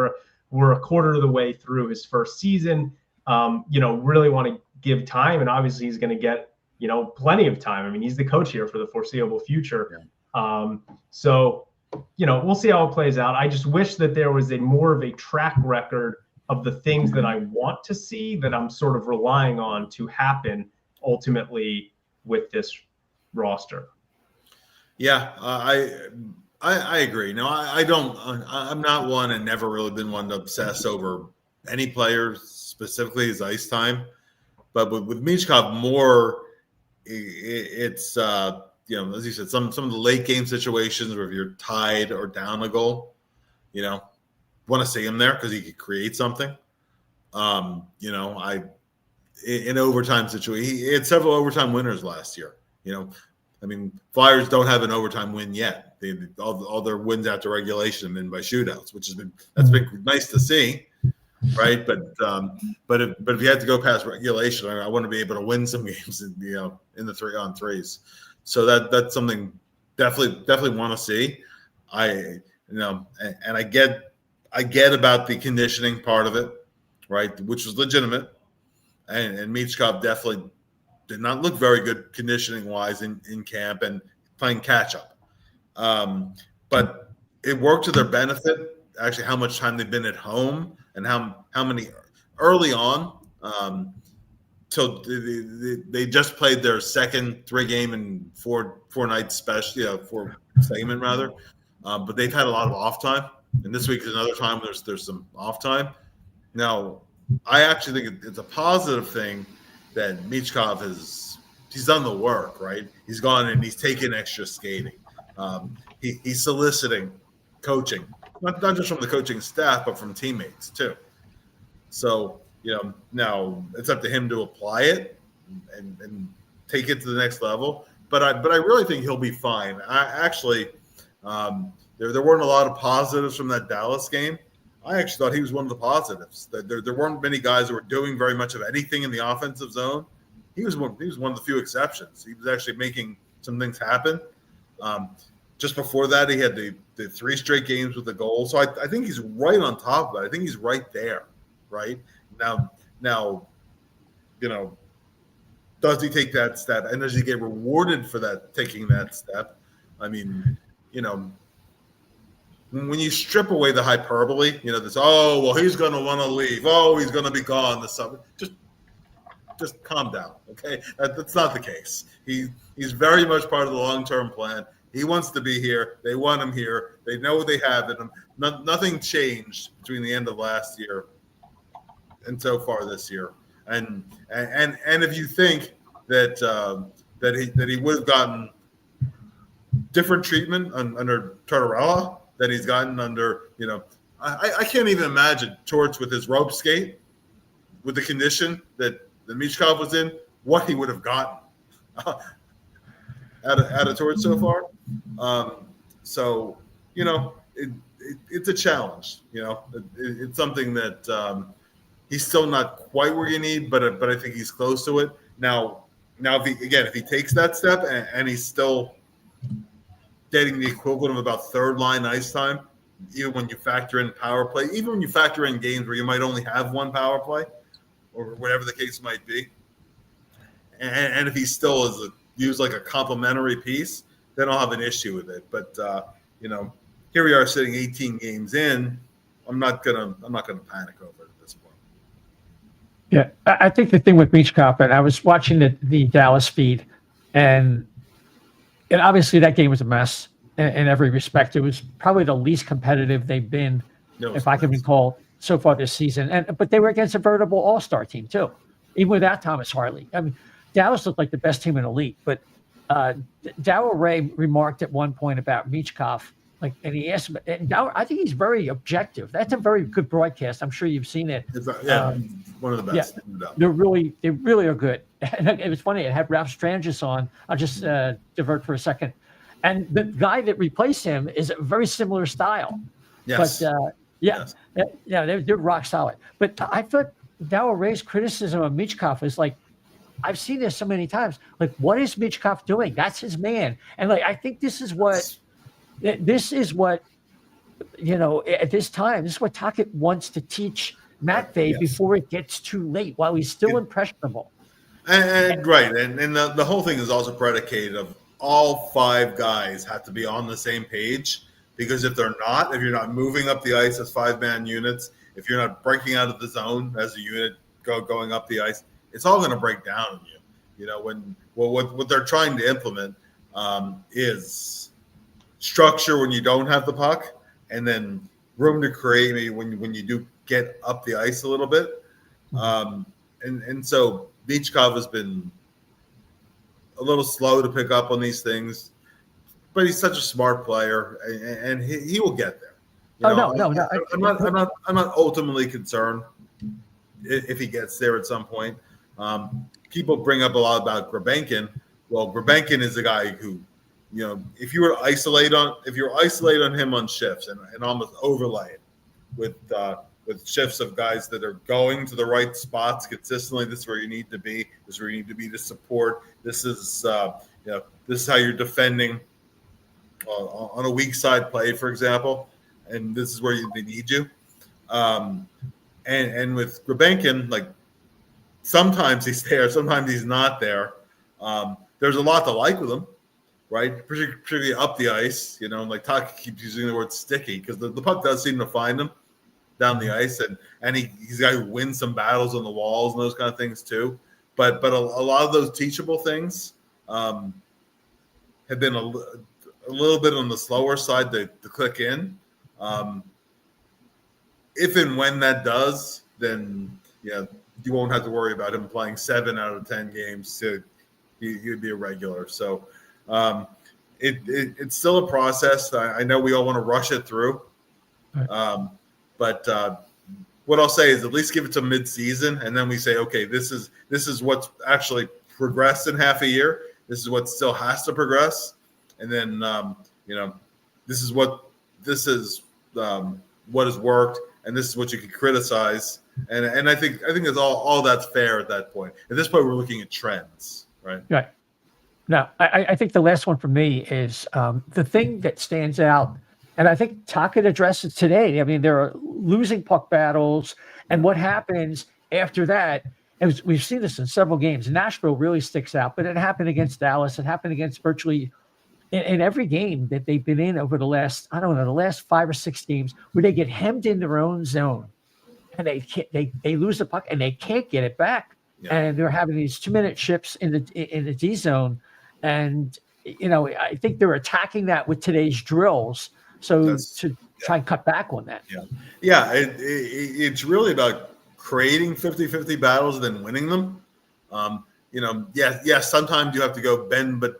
C: We're a quarter of the way through his first season. Really want to give time, and obviously he's going to get plenty of time. I mean, he's the coach here for the foreseeable future. Yeah. So we'll see how it plays out. I just wish that there was more of a track record of the things that I want to see that I'm sort of relying on to happen ultimately with this roster.
D: Yeah, I agree. No, I'm not one, and never really been one to obsess over any player, specifically his ice time. But with Michkov more, it's as you said, some of the late game situations where if you're tied or down a goal, want to see him there because he could create something. In overtime situation, he had several overtime winners last year. Flyers don't have an overtime win yet. All their wins after regulation have been by shootouts, which that's been nice to see, right? But if you had to go past regulation, I want to be able to win some games, in the 3-on-3s. So that's something definitely want to see. I get about the conditioning part of it, right, which was legitimate, and Michkov definitely did not look very good conditioning-wise in camp and playing catch-up. But it worked to their benefit, actually, how much time they've been at home and how many early on. So they just played their second 3-game and 4-night special, 4 segment rather. But they've had a lot of off time. And this week is another time there's some off time. Now, I actually think it's a positive thing that Michkov he's done the work, right? He's gone and he's taken extra skating. He's soliciting coaching, not just from the coaching staff, but from teammates too. So, now it's up to him to apply it and take it to the next level. But I really think he'll be fine. There weren't a lot of positives from that Dallas game. I actually thought he was one of the positives. There weren't many guys who were doing very much of anything in the offensive zone. He was one of the few exceptions. He was actually making some things happen. Just before that, he had the 3 straight games with the goal. So I think he's right on top of it. I think he's right there, right? Now, does he take that step? And does he get rewarded for taking that step? I mean, when you strip away the hyperbole, this, he's going to want to leave. Oh, he's going to be gone this summer. Just calm down, okay? That's not the case. He's very much part of the long-term plan. He wants to be here. They want him here. They know what they have in him. Nothing changed between the end of last year and so far this year. And if you think that he would have gotten different treatment under Tortorella that he's gotten under, I can't even imagine Torts with his rope skate, with the condition that Michkov was in, what he would have gotten out of Torts so far. It's a challenge. It's something that he's still not quite where you need, but I think he's close to it. Now if he takes that step and he's still getting the equivalent of about third line ice time, even when you factor in power play, even when you factor in games where you might only have one power play or whatever the case might be. And if he still is used like a complementary piece, then I'll have an issue with it. But, here we are sitting 18 games in. I'm not gonna panic over it at this point.
A: Yeah, I think the thing with Michkov, and I was watching the Dallas feed, and obviously that game was a mess in every respect. It was probably the least competitive they've been, if I can recall, so far this season. But they were against a veritable all-star team too, even without Thomas Harley. I mean, Dallas looked like the best team in the league. But Darryl Ray remarked at one point about Michkov Like, and he asked him, and Dower, I think he's very objective. That's a very good broadcast. I'm sure you've seen it.
D: One of the
A: Yeah,
D: best. No doubt.
A: they really are good. And it was funny. It had Ralph Strangis on. I'll just divert for a second. And the guy that replaced him is a very similar style.
D: Yes.
A: But
D: Yes.
A: they're rock solid. But I thought Dower Ray's criticism of Michkov is like, I've seen this so many times. Like, what is Michkov doing? That's his man. And like, I think this is what, at this time, this is what Tocchet wants to teach Matvei
D: Yes.
A: before it gets too late, while he's still impressionable.
D: And right, and the whole thing is also predicated of all 5 guys have to be on the same page, because if they're not, if you're not moving up the ice as 5-man units, if you're not breaking out of the zone as a unit going up the ice, it's all going to break down on you. You know, what they're trying to implement is structure when you don't have the puck, and then room to create maybe when you do get up the ice a little bit. And so Michkov has been a little slow to pick up on these things, but he's such a smart player, and he will get there. I'm not ultimately concerned if he gets there at some point. People bring up a lot about Grabenkin. Well, Grabenkin is a guy who, you know, if you were isolate on him on shifts and almost overlay it with shifts of guys that are going to the right spots consistently. This is where you need to be. This is where you need to be to support. This is this is how you're defending on a weak side play, for example, and this is where they need you. And with Grabenkin, like, sometimes he's there, sometimes he's not there. There's a lot to like with him, right? Particularly up the ice, you know, like Tocchet keeps using the word sticky, because the puck does seem to find him down the ice, and he's a guy who wins some battles on the walls and those kind of things too. But a lot of those teachable things have been a little bit on the slower side to click in. If and when that does, then you won't have to worry about him playing 7 out of 10 games. He'd be a regular. So it's still a process. I know we all want to rush it through. Right. But what I'll say is at least give it to mid-season, and then we say, okay, this is what's actually progressed in half a year. This is what still has to progress, and then this is what has worked, and this is what you can criticize. And I think it's all that's fair at that point. At this point, we're looking at trends, right?
A: Right. Now, I think the last one for me is the thing that stands out. And I think Tocchet addresses today. I mean, there are losing puck battles, and what happens after that. And we've seen this in several games. Nashville really sticks out, but it happened against Dallas. It happened against virtually in every game that they've been in over the last 5 or 6 games, where they get hemmed in their own zone, and they lose the puck and they can't get it back. Yeah. And they're having these 2-minute shifts in the D zone, and I think they're attacking that with today's drills. So to try and cut back on that.
D: Yeah. It's really about creating 50-50 battles and then winning them. Sometimes you have to go bend but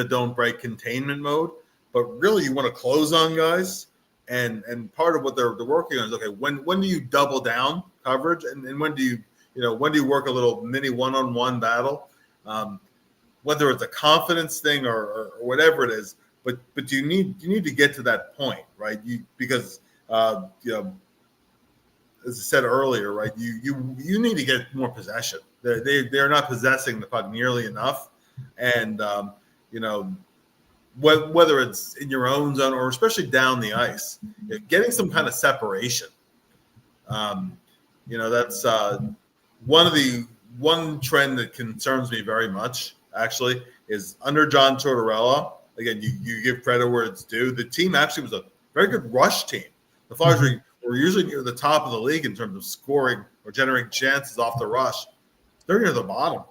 D: don't break containment mode, but really you want to close on guys. And part of what they're working on is, okay, when do you double down coverage, and when do you work a little mini one-on-one battle, whether it's a confidence thing or whatever it is. But you need to get to that point, right? Because as I said earlier, right? You need to get more possession. They're not possessing the puck nearly enough, and whether it's in your own zone or especially down the ice, getting some kind of separation. That's one trend that concerns me very much. Actually, is under John Tortorella. Again, you give credit where it's due. The team actually was a very good rush team. The Flyers were usually near the top of the league in terms of scoring or generating chances off the rush. They're near the bottom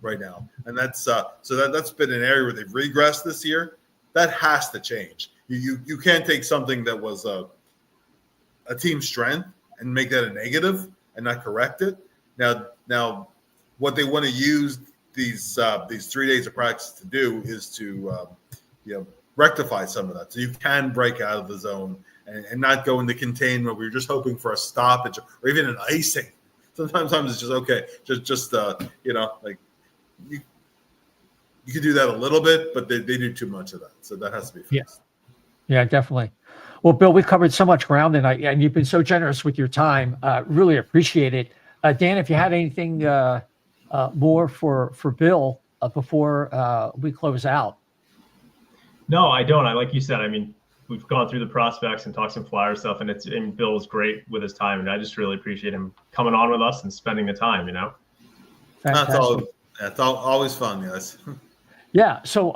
D: right now, and that's been an area where they've regressed this year. That has to change. You can't take something that was a team strength and make that a negative and not correct it. Now, what they want to use these 3 days of practice to do is to rectify some of that. So you can break out of the zone and not go into containment where you're just hoping for a stoppage or even an icing. Sometimes it's just okay. Just like you can do that a little bit, but they do too much of that. So that has to be fixed.
A: Yeah, definitely. Well, Bill, we've covered so much ground tonight, and you've been so generous with your time. Really appreciate it. Dan, if you had anything more for Bill before we close out.
C: No, I don't. Like you said, I mean, we've gone through the prospects and talked some Flyer stuff, and Bill is great with his time, and I just really appreciate him coming on with us and spending the time.
A: Fantastic.
D: That's always fun, guys.
A: Yeah. So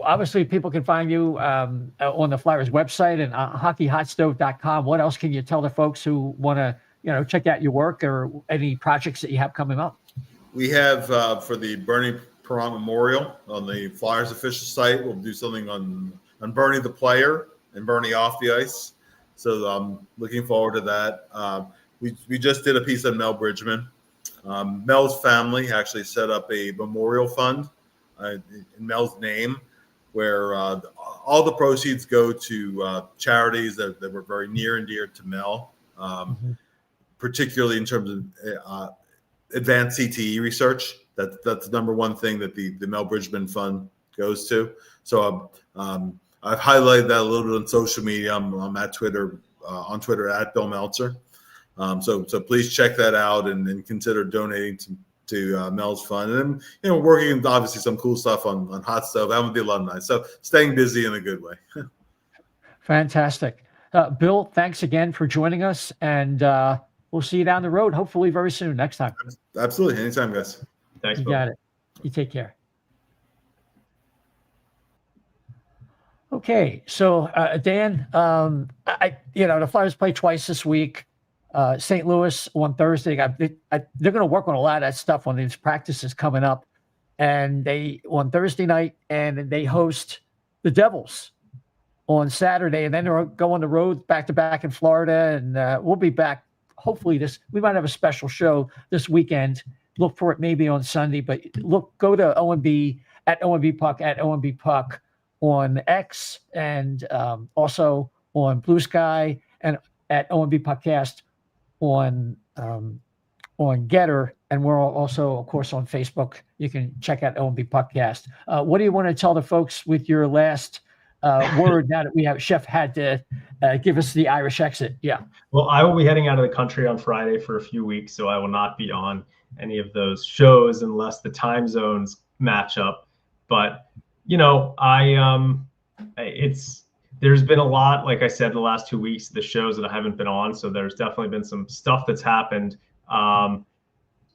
A: obviously people can find you on the Flyers website and hockeyhotstove.com. What else can you tell the folks who want to, check out your work or any projects that you have coming up?
D: We have for the Bernie Perron Memorial on the Flyers official site. We'll do something on Bernie the player and Bernie off the ice. So I'm looking forward to that. We just did a piece on Mel Bridgman. Mel's family actually set up a memorial fund in Mel's name, where all the proceeds go to charities that were very near and dear to Mel, particularly in terms of advanced CTE research. That's the number one thing that the Mel Bridgman Fund goes to. So I've highlighted that a little bit on social media. I'm at Twitter, on Twitter at Bill Meltzer. So please check that out and consider donating to Mel's Fund. And then, working on obviously some cool stuff on Hot Stove, having the alumni. So staying busy in a good way.
A: Fantastic. Bill, thanks again for joining us, and we'll see you down the road, hopefully very soon, next time.
D: Absolutely. Anytime, guys.
C: Thanks,
A: You
C: Bill.
A: got it. You take care. Okay, so Dan, the Flyers play twice this week. St. Louis on Thursday. They're going to work on a lot of that stuff on these practices coming up, and they on Thursday night, and they host the Devils on Saturday, and then they're going on the road back to back in Florida, and we'll be back. Hopefully, we might have a special show this weekend. Look for it maybe on Sunday, but go to O&B at O&B Puck at O&B Puck on X, and also on Blue Sky, and at O&B Puckcast on Getter, and we're also, of course, on Facebook. You can check out O&B Puckcast. What do you want to tell the folks with your last word now that we have Chef had to give us the Irish exit? Yeah.
C: Well, I will be heading out of the country on Friday for a few weeks, so I will not be on any of those shows unless the time zones match up. But there's been a lot, like I said, the last 2 weeks, the shows that I haven't been on. So there's definitely been some stuff that's happened. I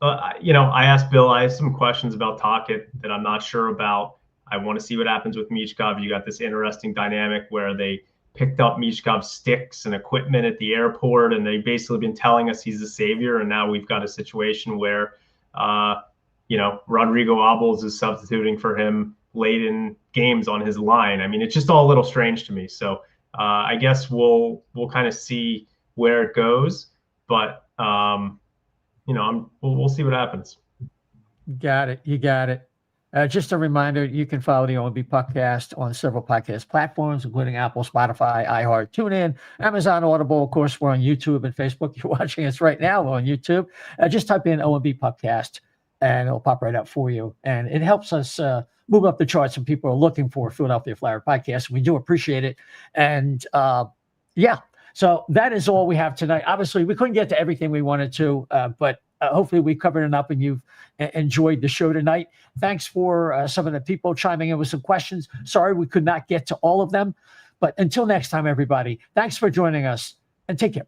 C: asked Bill, I have some questions about Tocchet that I'm not sure about. I want to see what happens with Michkov. You got this interesting dynamic where they picked up Michkov's sticks and equipment at the airport, and they've basically been telling us he's the savior. And now we've got a situation where, Rodrigo Abels is substituting for him late in games on his line. I mean, it's just all a little strange to me. So I guess we'll kind of see where it goes, but we'll see what happens.
A: Got it. You got it. Just a reminder, you can follow the O&B Puckcast on several podcast platforms, including Apple, Spotify, iHeart, TuneIn, Amazon Audible. Of course, we're on YouTube and Facebook. You're watching us right now on YouTube. Just type in O&B Puckcast, and it'll pop right up for you. And it helps us move up the charts when people are looking for Philadelphia Flyer podcast. We do appreciate it. And so that is all we have tonight. Obviously, we couldn't get to everything we wanted to, but hopefully we covered enough and you've enjoyed the show tonight. Thanks for some of the people chiming in with some questions. Sorry we could not get to all of them, but until next time, everybody, thanks for joining us and take care.